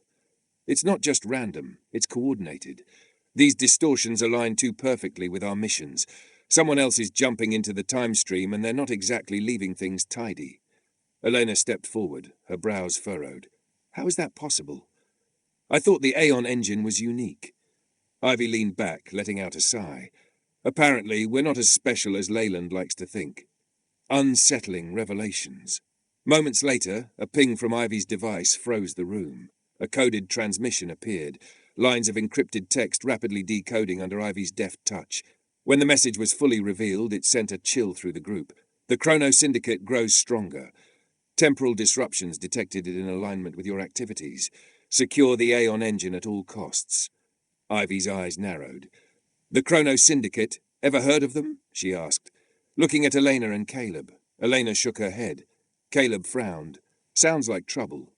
"It's not just random, it's coordinated. These distortions align too perfectly with our missions. Someone else is jumping into the time stream, and they're not exactly leaving things tidy." Elena stepped forward, her brows furrowed. "How is that possible?" "I thought the Aeon engine was unique." Ivy leaned back, letting out a sigh. "Apparently, we're not as special as Leyland likes to think." Unsettling revelations. Moments later, a ping from Ivy's device froze the room. A coded transmission appeared, lines of encrypted text rapidly decoding under Ivy's deft touch. When the message was fully revealed, it sent a chill through the group. "The Chrono Syndicate grows stronger. Temporal disruptions detected in alignment with your activities. Secure the Aeon engine at all costs." Ivy's eyes narrowed. "The Chrono Syndicate? Ever heard of them?" she asked. Looking at Elena and Caleb. Elena shook her head. Caleb frowned. "Sounds like trouble."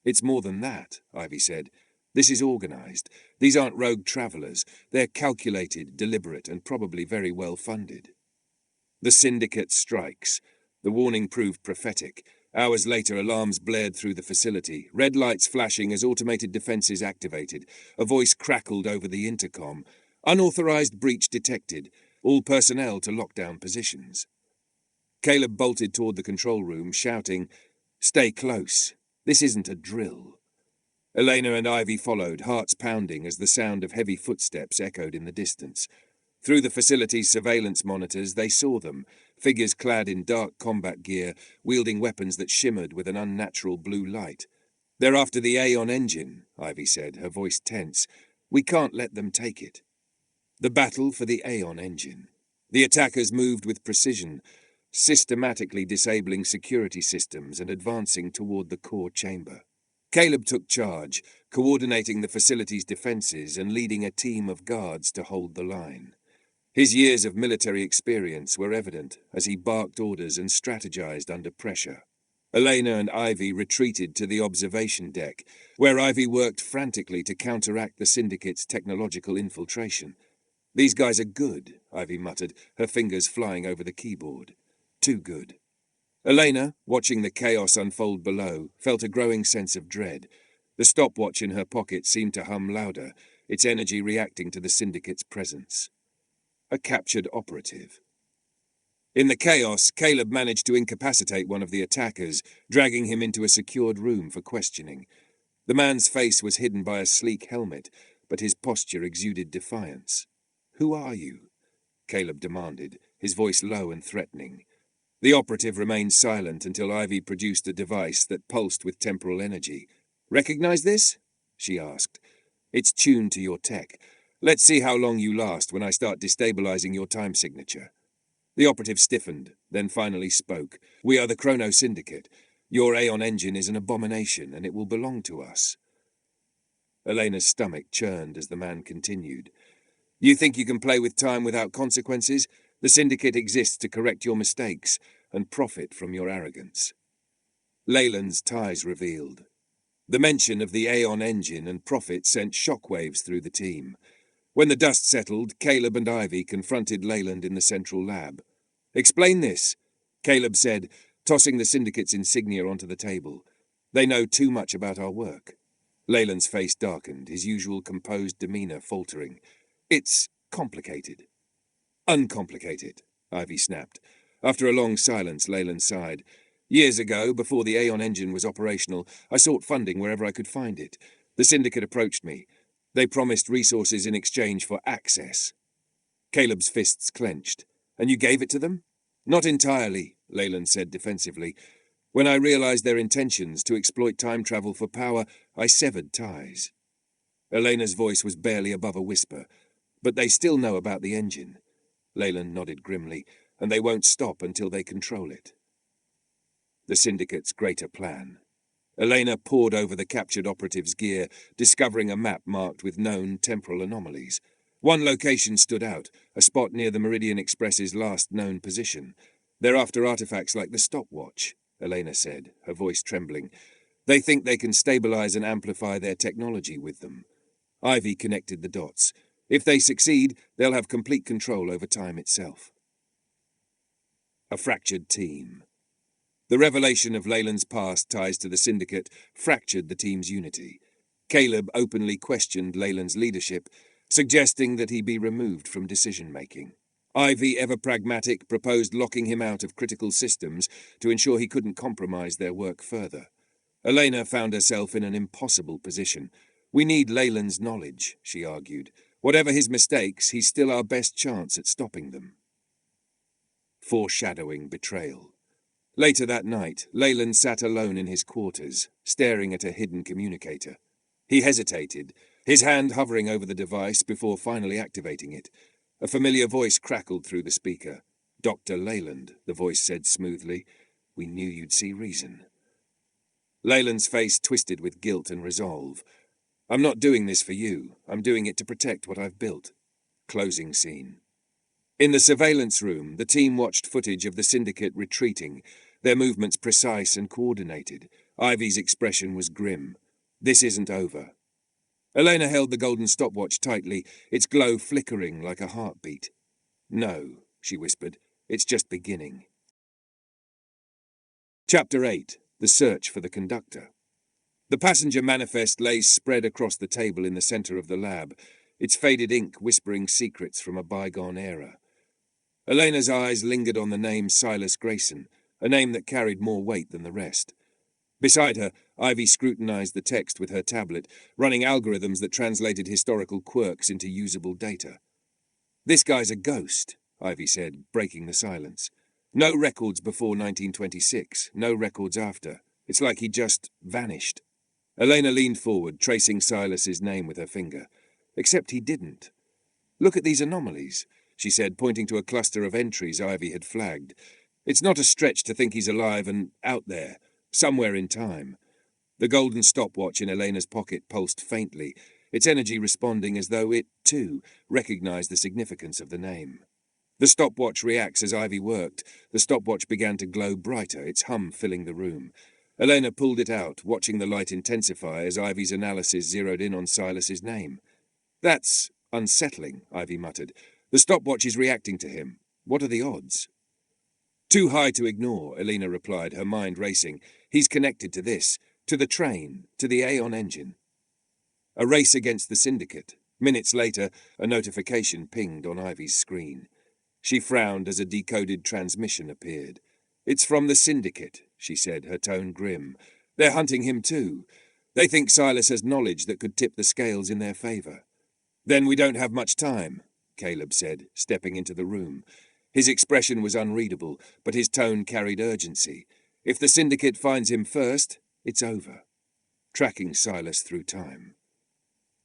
"It's more than that," Ivy said. "This is organized. These aren't rogue travelers. They're calculated, deliberate, and probably very well funded." The Syndicate strikes. The warning proved prophetic. Hours later, alarms blared through the facility, red lights flashing as automated defenses activated. A voice crackled over the intercom. "Unauthorized breach detected. All personnel to lockdown positions." Caleb bolted toward the control room, shouting, "Stay close. This isn't a drill." Elena and Ivy followed, hearts pounding as the sound of heavy footsteps echoed in the distance. Through the facility's surveillance monitors, they saw them, figures clad in dark combat gear, wielding weapons that shimmered with an unnatural blue light. "They're after the Aeon engine," Ivy said, her voice tense. "We can't let them take it." The battle for the Aeon engine. The attackers moved with precision, systematically disabling security systems and advancing toward the core chamber. Caleb took charge, coordinating the facility's defenses and leading a team of guards to hold the line. His years of military experience were evident as he barked orders and strategized under pressure. Elena and Ivy retreated to the observation deck, where Ivy worked frantically to counteract the Syndicate's technological infiltration. "These guys are good," Ivy muttered, her fingers flying over the keyboard. "Too good." Elena, watching the chaos unfold below, felt a growing sense of dread. The stopwatch in her pocket seemed to hum louder, its energy reacting to the Syndicate's presence. A captured operative. In the chaos, Caleb managed to incapacitate one of the attackers, dragging him into a secured room for questioning. The man's face was hidden by a sleek helmet, but his posture exuded defiance. "Who are you?" Caleb demanded, his voice low and threatening. The operative remained silent until Ivy produced a device that pulsed with temporal energy. "Recognize this?" she asked. "It's tuned to your tech. Let's see how long you last when I start destabilizing your time signature." The operative stiffened, then finally spoke. "We are the Chrono Syndicate. Your Aeon engine is an abomination, and it will belong to us." Elena's stomach churned as the man continued. "You think you can play with time without consequences? The Syndicate exists to correct your mistakes and profit from your arrogance." Leyland's ties revealed. The mention of the Aeon engine and profit sent shockwaves through the team. When the dust settled, Caleb and Ivy confronted Leyland in the central lab. "Explain this," Caleb said, tossing the Syndicate's insignia onto the table. "They know too much about our work." Leyland's face darkened, his usual composed demeanor faltering. "It's complicated." "Uncomplicated," Ivy snapped. After a long silence, Leyland sighed. "Years ago, before the Aeon engine was operational, I sought funding wherever I could find it. The Syndicate approached me. They promised resources in exchange for access." Caleb's fists clenched. "And you gave it to them?" "Not entirely," Leyland said defensively. "When I realized their intentions to exploit time travel for power, I severed ties." Elena's voice was barely above a whisper. "But they still know about the engine." Leyland nodded grimly. "And they won't stop until they control it." The Syndicate's greater plan. Elena pored over the captured operative's gear, discovering a map marked with known temporal anomalies. One location stood out, a spot near the Meridian Express's last known position. "They're after artifacts like the stopwatch," Elena said, her voice trembling. They think they can stabilize and amplify their technology with them. Ivy connected the dots. If they succeed, they'll have complete control over time itself. A fractured team. The revelation of Leyland's past ties to the Syndicate fractured the team's unity. Caleb openly questioned Leyland's leadership, suggesting that he be removed from decision-making. Ivy, ever pragmatic, proposed locking him out of critical systems to ensure he couldn't compromise their work further. Elena found herself in an impossible position. We need Leyland's knowledge, she argued. Whatever his mistakes, he's still our best chance at stopping them. Foreshadowing betrayal. Later that night, Leyland sat alone in his quarters, staring at a hidden communicator. He hesitated, his hand hovering over the device before finally activating it. A familiar voice crackled through the speaker. "Dr. Leyland," the voice said smoothly. "We knew you'd see reason." Leyland's face twisted with guilt and resolve. "I'm not doing this for you. I'm doing it to protect what I've built." Closing scene. In the surveillance room, the team watched footage of the Syndicate retreating, their movements precise and coordinated. Ivy's expression was grim. This isn't over. Elena held the golden stopwatch tightly, its glow flickering like a heartbeat. "No," she whispered, "it's just beginning." Chapter 8. The Search for the Conductor. The passenger manifest lay spread across the table in the center of the lab, its faded ink whispering secrets from a bygone era. Elena's eyes lingered on the name Silas Grayson, a name that carried more weight than the rest. Beside her, Ivy scrutinized the text with her tablet, running algorithms that translated historical quirks into usable data. "This guy's a ghost," Ivy said, breaking the silence. "No records before 1926, no records after. It's like he just vanished." Elena leaned forward, tracing Silas's name with her finger. Except he didn't. "Look at these anomalies," she said, pointing to a cluster of entries Ivy had flagged. "It's not a stretch to think he's alive and out there, somewhere in time." The golden stopwatch in Elena's pocket pulsed faintly, its energy responding as though it, too, recognized the significance of the name. The stopwatch reacts as Ivy worked. The stopwatch began to glow brighter, its hum filling the room. Elena pulled it out, watching the light intensify as Ivy's analysis zeroed in on Silas's name. "That's unsettling," Ivy muttered. "The stopwatch is reacting to him. What are the odds?" "Too high to ignore," Elena replied, her mind racing. "He's connected to this, to the train, to the Aeon engine." A race against the Syndicate. Minutes later, a notification pinged on Ivy's screen. She frowned as a decoded transmission appeared. "It's from the Syndicate," she said, her tone grim. "They're hunting him too. They think Silas has knowledge that could tip the scales in their favor." "Then we don't have much time," Caleb said, stepping into the room. His expression was unreadable, but his tone carried urgency. "If the Syndicate finds him first, it's over." Tracking Silas through time.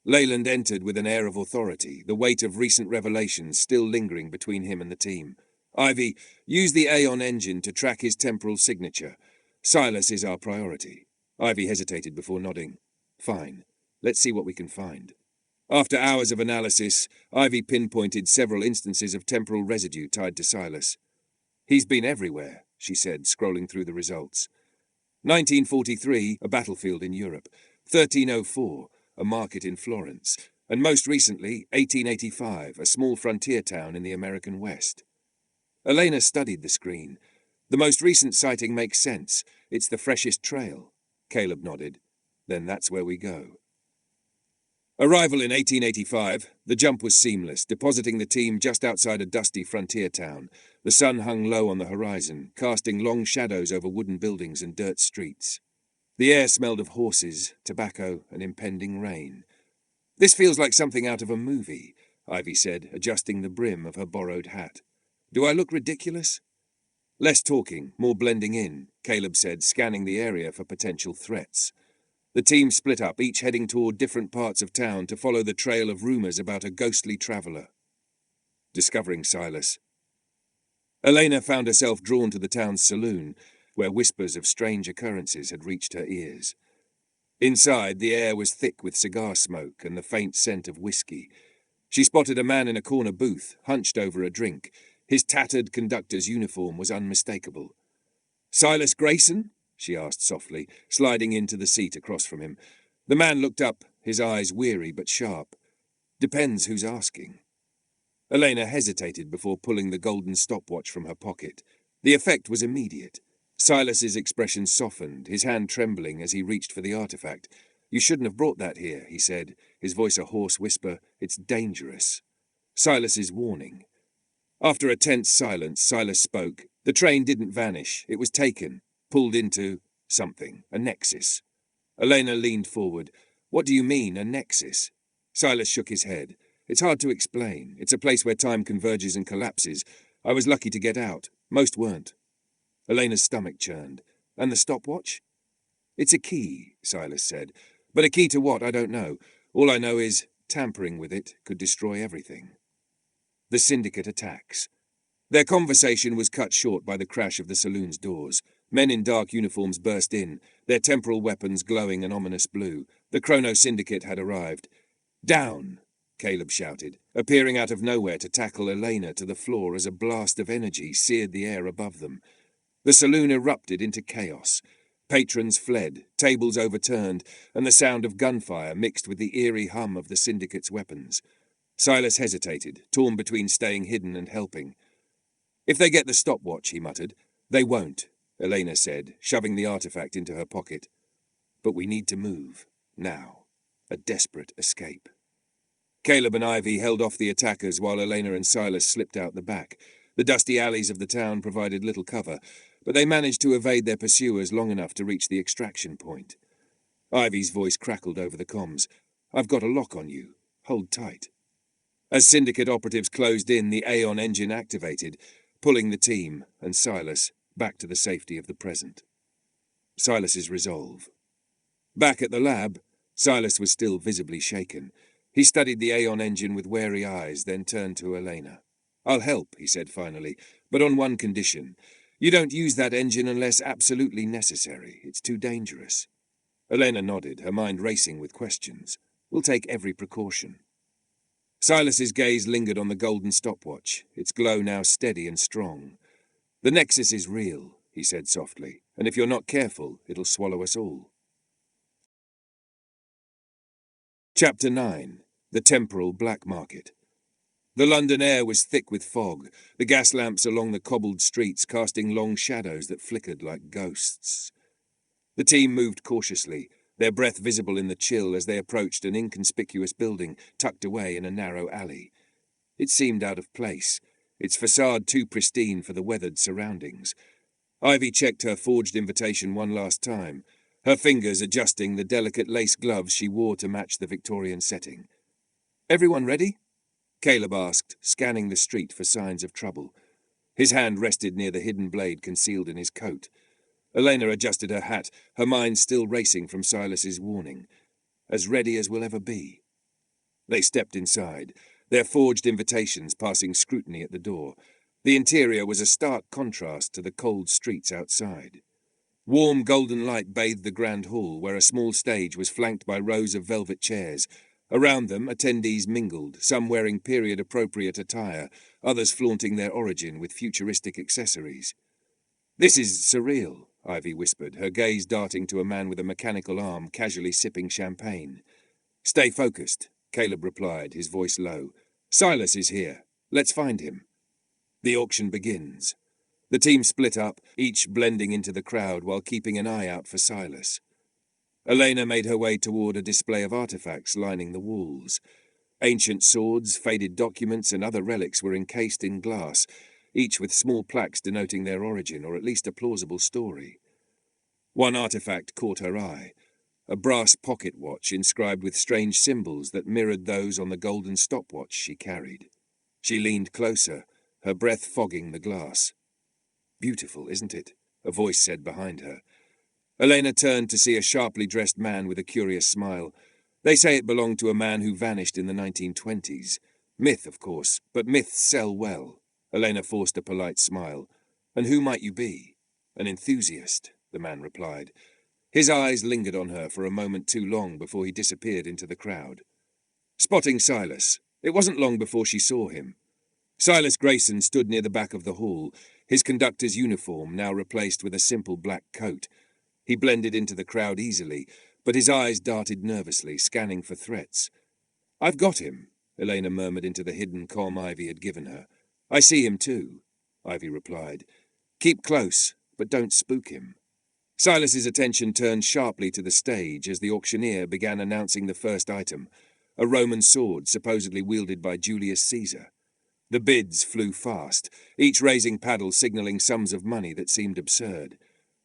Leyland entered with an air of authority, the weight of recent revelations still lingering between him and the team. "Ivy, use the Aeon engine to track his temporal signature. Silas is our priority." Ivy hesitated before nodding. "Fine. Let's see what we can find." After hours of analysis, Ivy pinpointed several instances of temporal residue tied to Silas. "He's been everywhere," she said, scrolling through the results. 1943, a battlefield in Europe. 1304, a market in Florence. And most recently, 1885, a small frontier town in the American West. Elena studied the screen. "The most recent sighting makes sense. It's the freshest trail." Caleb nodded. "Then that's where we go." Arrival in 1885, the jump was seamless, depositing the team just outside a dusty frontier town. The sun hung low on the horizon, casting long shadows over wooden buildings and dirt streets. The air smelled of horses, tobacco, and impending rain. "This feels like something out of a movie," Ivy said, adjusting the brim of her borrowed hat. "Do I look ridiculous?" "Less talking, more blending in," Caleb said, scanning the area for potential threats. The team split up, each heading toward different parts of town to follow the trail of rumors about a ghostly traveler. Discovering Silas. Elena found herself drawn to the town's saloon, where whispers of strange occurrences had reached her ears. Inside, the air was thick with cigar smoke and the faint scent of whiskey. She spotted a man in a corner booth, hunched over a drink. His tattered conductor's uniform was unmistakable. "Silas Grayson?" she asked softly, sliding into the seat across from him. The man looked up, his eyes weary but sharp. Depends who's asking. Elena hesitated before pulling the golden stopwatch from her pocket. The effect was immediate. Silas's expression softened, his hand trembling as he reached for the artifact. You shouldn't have brought that here, he said, his voice a hoarse whisper. It's dangerous. Silas's warning. After a tense silence, Silas spoke. The train didn't vanish. It was taken, pulled into something, a nexus. Elena leaned forward. What do you mean, a nexus? Silas shook his head. It's hard to explain. It's a place where time converges and collapses. I was lucky to get out. Most weren't. Elena's stomach churned. And the stopwatch? It's a key, Silas said. But a key to what, I don't know. All I know is tampering with it could destroy everything. The syndicate attacks. Their conversation was cut short by the crash of the saloon's doors. Men in dark uniforms burst in, their temporal weapons glowing an ominous blue. The Chrono Syndicate had arrived. Down! Caleb shouted, appearing out of nowhere to tackle Elena to the floor as a blast of energy seared the air above them. The saloon erupted into chaos. Patrons fled, tables overturned, and the sound of gunfire mixed with the eerie hum of the syndicate's weapons. Silas hesitated, torn between staying hidden and helping. If they get the stopwatch, he muttered. They won't, Elena said, shoving the artifact into her pocket. But we need to move, now. A desperate escape. Caleb and Ivy held off the attackers while Elena and Silas slipped out the back. The dusty alleys of the town provided little cover, but they managed to evade their pursuers long enough to reach the extraction point. Ivy's voice crackled over the comms. I've got a lock on you. Hold tight. As syndicate operatives closed in, the Aeon engine activated, pulling the team and Silas back to the safety of the present. Silas's resolve. Back at the lab, Silas was still visibly shaken. He studied the Aeon engine with wary eyes, then turned to Elena. I'll help, he said finally, but on one condition. You don't use that engine unless absolutely necessary. It's too dangerous. Elena nodded, her mind racing with questions. We'll take every precaution. Silas's gaze lingered on the golden stopwatch, its glow now steady and strong. The Nexus is real, he said softly, and if you're not careful, it'll swallow us all. Chapter 9. The Temporal Black Market. The London air was thick with fog, the gas lamps along the cobbled streets casting long shadows that flickered like ghosts. The team moved cautiously, their breath visible in the chill as they approached an inconspicuous building tucked away in a narrow alley. It seemed out of place, its facade too pristine for the weathered surroundings. Ivy checked her forged invitation one last time, her fingers adjusting the delicate lace gloves she wore to match the Victorian setting. Everyone ready? Caleb asked, scanning the street for signs of trouble. His hand rested near the hidden blade concealed in his coat. Elena adjusted her hat, her mind still racing from Silas's warning. As ready as we'll ever be. They stepped inside, their forged invitations passing scrutiny at the door. The interior was a stark contrast to the cold streets outside. Warm golden light bathed the grand hall, where a small stage was flanked by rows of velvet chairs. Around them, attendees mingled, some wearing period-appropriate attire, others flaunting their origin with futuristic accessories. This is surreal, Ivy whispered, her gaze darting to a man with a mechanical arm casually sipping champagne. Stay focused, Caleb replied, his voice low. Silas is here. Let's find him. The auction begins. The team split up, each blending into the crowd while keeping an eye out for Silas. Elena made her way toward a display of artifacts lining the walls. Ancient swords, faded documents, and other relics were encased in glass, each with small plaques denoting their origin or at least a plausible story. One artifact caught her eye, a brass pocket watch inscribed with strange symbols that mirrored those on the golden stopwatch she carried. She leaned closer, her breath fogging the glass. Beautiful, isn't it? A voice said behind her. Elena turned to see a sharply dressed man with a curious smile. They say it belonged to a man who vanished in the 1920s. Myth, of course, but myths sell well. Elena forced a polite smile. And who might you be? An enthusiast, the man replied. His eyes lingered on her for a moment too long before he disappeared into the crowd. Spotting Silas. It wasn't long before she saw him. Silas Grayson stood near the back of the hall, his conductor's uniform now replaced with a simple black coat. He blended into the crowd easily, but his eyes darted nervously, scanning for threats. "I've got him," Elena murmured into the hidden comm Ivy had given her. "I see him too," Ivy replied. "Keep close, but don't spook him." Silas's attention turned sharply to the stage as the auctioneer began announcing the first item, a Roman sword supposedly wielded by Julius Caesar. The bids flew fast, each raising paddle signalling sums of money that seemed absurd.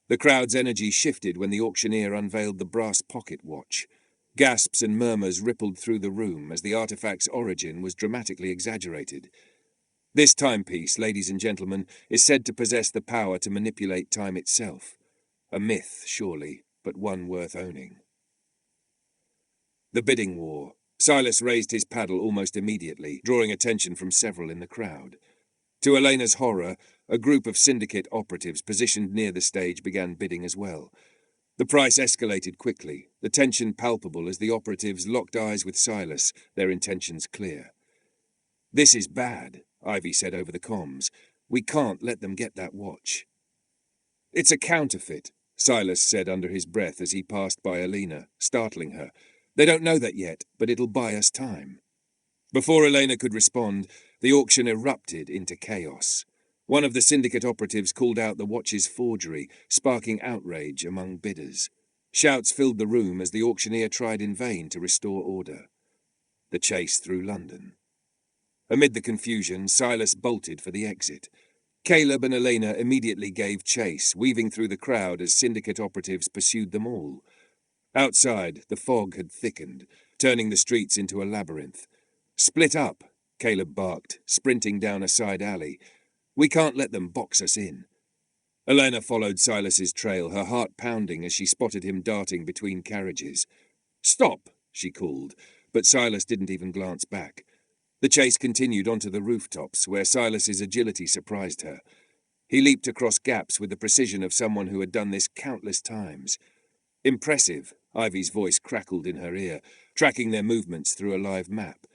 The crowd's energy shifted when the auctioneer unveiled the brass pocket watch. Gasps and murmurs rippled through the room as the artifact's origin was dramatically exaggerated. "This timepiece, ladies and gentlemen, is said to possess the power to manipulate time itself. A myth, surely, but one worth owning." The bidding war. Silas raised his paddle almost immediately, drawing attention from several in the crowd. To Elena's horror, a group of syndicate operatives positioned near the stage began bidding as well. The price escalated quickly, the tension palpable as the operatives locked eyes with Silas, their intentions clear. "This is bad," Ivy said over the comms. "We can't let them get that watch." "It's a counterfeit," Silas said under his breath as he passed by Elena, startling her. "They don't know that yet, but it'll buy us time." Before Elena could respond, the auction erupted into chaos. One of the syndicate operatives called out the watch's forgery, sparking outrage among bidders. Shouts filled the room as the auctioneer tried in vain to restore order. The chase through London. Amid the confusion, Silas bolted for the exit. Caleb and Elena immediately gave chase, weaving through the crowd as syndicate operatives pursued them all. Outside, the fog had thickened, turning the streets into a labyrinth. "Split up," Caleb barked, sprinting down a side alley. "We can't let them box us in." Elena followed Silas's trail, her heart pounding as she spotted him darting between carriages. "Stop," she called, but Silas didn't even glance back. The chase continued onto the rooftops, where Silas's agility surprised her. He leaped across gaps with the precision of someone who had done this countless times. "Impressive," Ivy's voice crackled in her ear, tracking their movements through a live map.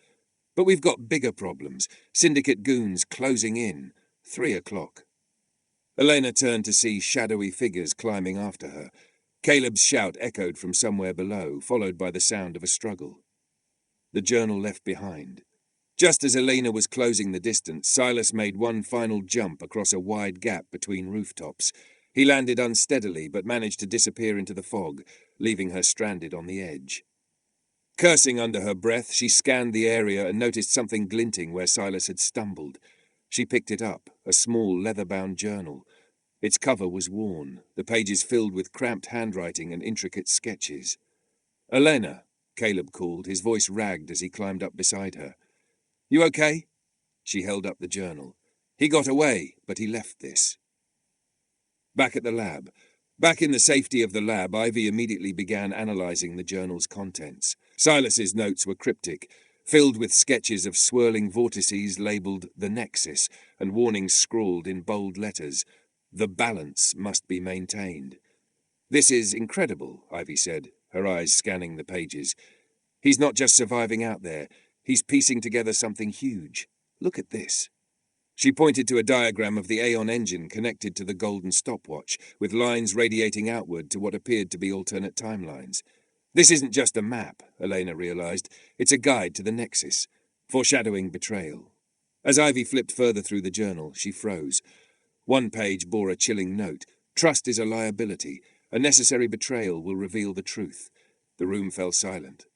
"But we've got bigger problems. Syndicate goons closing in. 3:00. Elena turned to see shadowy figures climbing after her. Caleb's shout echoed from somewhere below, followed by the sound of a struggle. The journal left behind. Just as Elena was closing the distance, Silas made one final jump across a wide gap between rooftops. He landed unsteadily, but managed to disappear into the fog, leaving her stranded on the edge. Cursing under her breath, she scanned the area and noticed something glinting where Silas had stumbled. She picked it up, a small leather-bound journal. Its cover was worn, the pages filled with cramped handwriting and intricate sketches. "Elena," Caleb called, his voice ragged as he climbed up beside her. "You okay?" She held up the journal. "He got away, but he left this." Back at the lab. Back in the safety of the lab, Ivy immediately began analysing the journal's contents. Silas's notes were cryptic, filled with sketches of swirling vortices labelled The Nexus, and warnings scrawled in bold letters. "The balance must be maintained." "This is incredible," Ivy said, her eyes scanning the pages. "He's not just surviving out there. He's piecing together something huge. Look at this." She pointed to a diagram of the Aeon engine connected to the golden stopwatch, with lines radiating outward to what appeared to be alternate timelines. "This isn't just a map," Elena realized. "It's a guide to the Nexus, foreshadowing betrayal." As Ivy flipped further through the journal, she froze. One page bore a chilling note. "Trust is a liability. A necessary betrayal will reveal the truth." The room fell silent.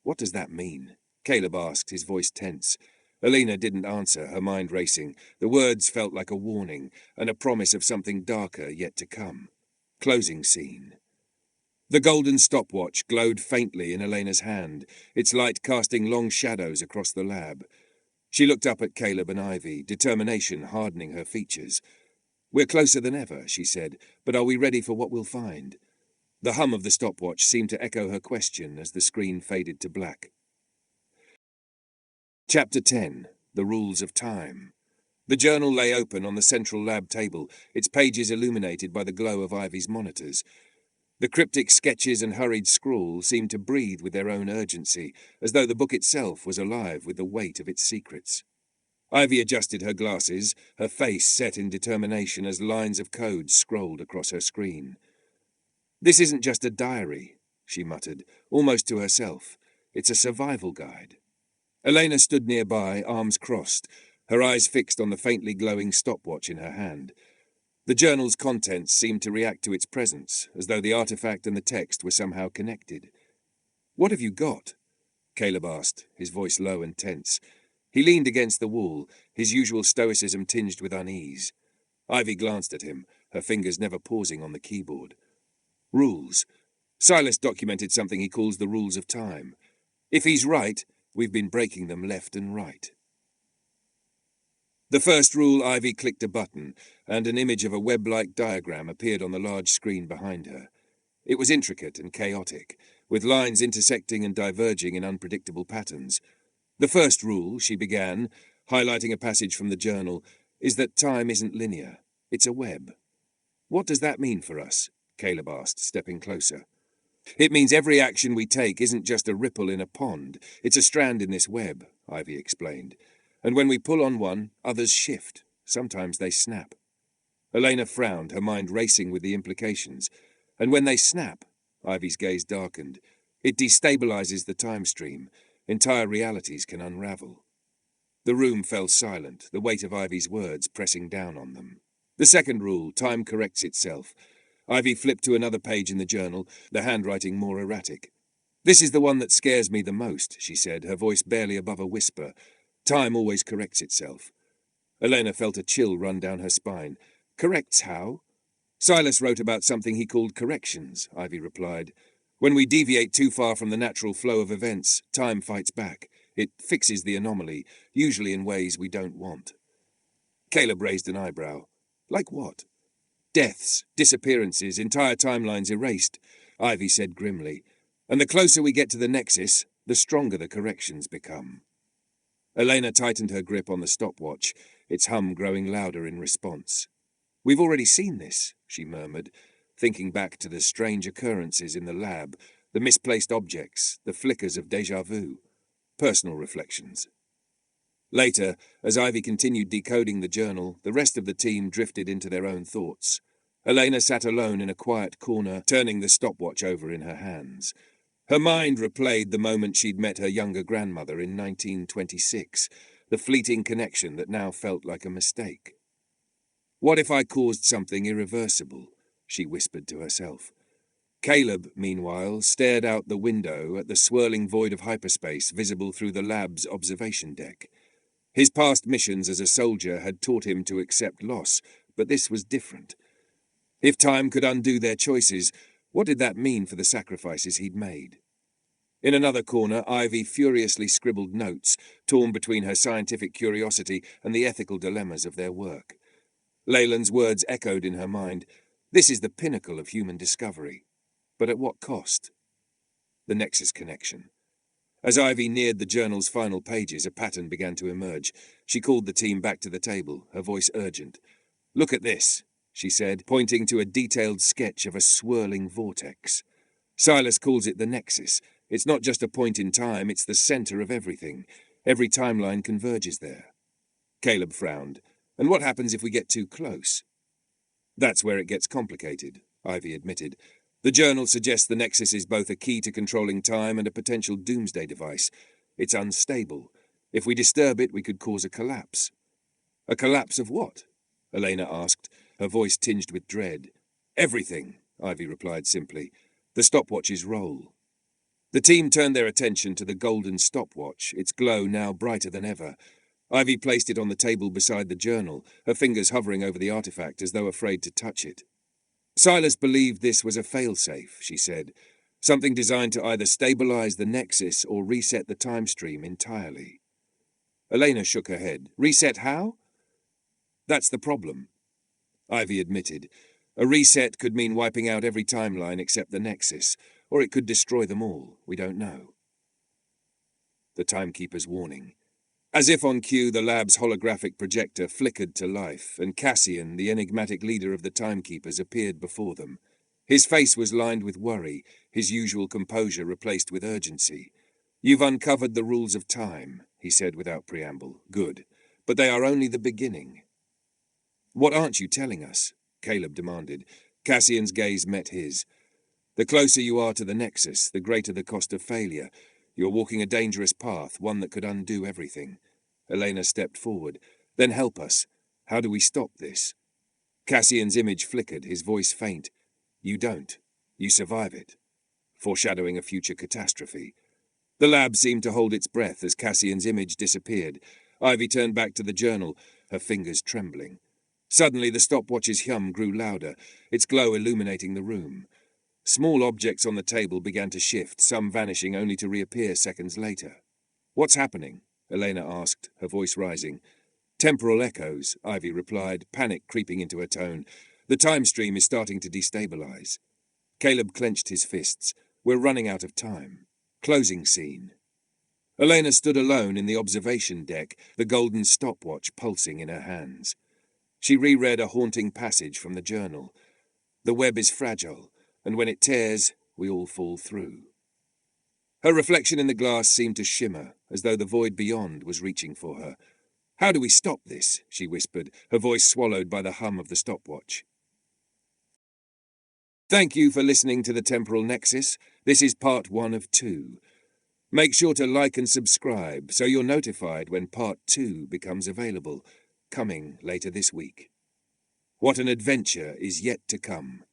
"What does that mean?" Caleb asked, his voice tense. Elena didn't answer, her mind racing. The words felt like a warning, and a promise of something darker yet to come. Closing scene. The golden stopwatch glowed faintly in Elena's hand, its light casting long shadows across the lab. She looked up at Caleb and Ivy, determination hardening her features. "We're closer than ever," she said, "but are we ready for what we'll find?" The hum of the stopwatch seemed to echo her question as the screen faded to black. Chapter 10. The Rules of Time. The journal lay open on the central lab table, its pages illuminated by the glow of Ivy's monitors. The cryptic sketches and hurried scrawl seemed to breathe with their own urgency, as though the book itself was alive with the weight of its secrets. Ivy adjusted her glasses, her face set in determination as lines of code scrolled across her screen. This isn't just a diary, she muttered, almost to herself. It's a survival guide. Elena stood nearby, arms crossed, her eyes fixed on the faintly glowing stopwatch in her hand. The journal's contents seemed to react to its presence, as though the artifact and the text were somehow connected. "What have you got?" Caleb asked, his voice low and tense. He leaned against the wall, his usual stoicism tinged with unease. Ivy glanced at him, her fingers never pausing on the keyboard. "Rules. Silas documented something he calls the rules of time. If he's right, we've been breaking them left and right." The first rule, Ivy clicked a button, and an image of a web-like diagram appeared on the large screen behind her. It was intricate and chaotic, with lines intersecting and diverging in unpredictable patterns. "The first rule," she began, highlighting a passage from the journal, "is that time isn't linear. It's a web." "What does that mean for us?" Caleb asked, stepping closer. "It means every action we take isn't just a ripple in a pond. It's a strand in this web," Ivy explained. "And when we pull on one, others shift. Sometimes they snap." Elena frowned, her mind racing with the implications. "And when they snap," Ivy's gaze darkened, "it destabilizes the time stream. Entire realities can unravel." The room fell silent, the weight of Ivy's words pressing down on them. "The second rule, time corrects itself." Ivy flipped to another page in the journal, the handwriting more erratic. "This is the one that scares me the most," she said, her voice barely above a whisper. "Time always corrects itself." Elena felt a chill run down her spine. "Corrects how?" "Silas wrote about something he called corrections," Ivy replied. "When we deviate too far from the natural flow of events, time fights back. It fixes the anomaly, usually in ways we don't want." Caleb raised an eyebrow. "Like what?" "Deaths, disappearances, entire timelines erased," Ivy said grimly. "And the closer we get to the Nexus, the stronger the corrections become." Elena tightened her grip on the stopwatch, its hum growing louder in response. "We've already seen this," she murmured, thinking back to the strange occurrences in the lab, the misplaced objects, the flickers of déjà vu. Personal reflections. Later, as Ivy continued decoding the journal, the rest of the team drifted into their own thoughts. Elena sat alone in a quiet corner, turning the stopwatch over in her hands. Her mind replayed the moment she'd met her younger grandmother in 1926, the fleeting connection that now felt like a mistake. "What if I caused something irreversible?" she whispered to herself. Caleb, meanwhile, stared out the window at the swirling void of hyperspace visible through the lab's observation deck. His past missions as a soldier had taught him to accept loss, but this was different. If time could undo their choices, what did that mean for the sacrifices he'd made? In another corner, Ivy furiously scribbled notes, torn between her scientific curiosity and the ethical dilemmas of their work. Leyland's words echoed in her mind. This is the pinnacle of human discovery. But at what cost? The Nexus connection. As Ivy neared the journal's final pages, a pattern began to emerge. She called the team back to the table, her voice urgent. "Look at this," she said, pointing to a detailed sketch of a swirling vortex. "Silas calls it the Nexus. It's not just a point in time, it's the center of everything. Every timeline converges there." Caleb frowned. "And what happens if we get too close?" "That's where it gets complicated," Ivy admitted. "The journal suggests the Nexus is both a key to controlling time and a potential doomsday device. It's unstable. If we disturb it, we could cause a collapse." "A collapse of what?" Elena asked, her voice tinged with dread. "Everything," Ivy replied simply. "The stopwatch's role." The team turned their attention to the golden stopwatch, its glow now brighter than ever. Ivy placed it on the table beside the journal, her fingers hovering over the artifact as though afraid to touch it. "Silas believed this was a failsafe," she said, "something designed to either stabilize the Nexus or reset the time stream entirely." Elena shook her head. "Reset how?" "That's the problem," Ivy admitted. "A reset could mean wiping out every timeline except the Nexus, or it could destroy them all. We don't know." The timekeeper's warning. As if on cue, the lab's holographic projector flickered to life, and Cassian, the enigmatic leader of the timekeepers, appeared before them. His face was lined with worry, his usual composure replaced with urgency. "You've uncovered the rules of time," he said without preamble. "Good. But they are only the beginning." "What aren't you telling us?" Caleb demanded. Cassian's gaze met his. The closer you are to the Nexus, the greater the cost of failure. You're walking a dangerous path, one that could undo everything. Elena stepped forward. Then help us. How do we stop this? Cassian's image flickered, his voice faint. You don't. You survive it. Foreshadowing a future catastrophe. The lab seemed to hold its breath as Cassian's image disappeared. Ivy turned back to the journal, her fingers trembling. Suddenly the stopwatch's hum grew louder, its glow illuminating the room. Small objects on the table began to shift, some vanishing only to reappear seconds later. What's happening? Elena asked, her voice rising. Temporal echoes, Ivy replied, panic creeping into her tone. The time stream is starting to destabilize. Caleb clenched his fists. We're running out of time. Closing scene. Elena stood alone in the observation deck, the golden stopwatch pulsing in her hands. She reread a haunting passage from the journal. The web is fragile, and when it tears, we all fall through. Her reflection in the glass seemed to shimmer, as though the void beyond was reaching for her. How do we stop this? She whispered, her voice swallowed by the hum of the stopwatch. Thank you for listening to the Temporal Nexus. This is part 1 of 2. Make sure to like and subscribe so you're notified when part 2 becomes available, coming later this week. What an adventure is yet to come.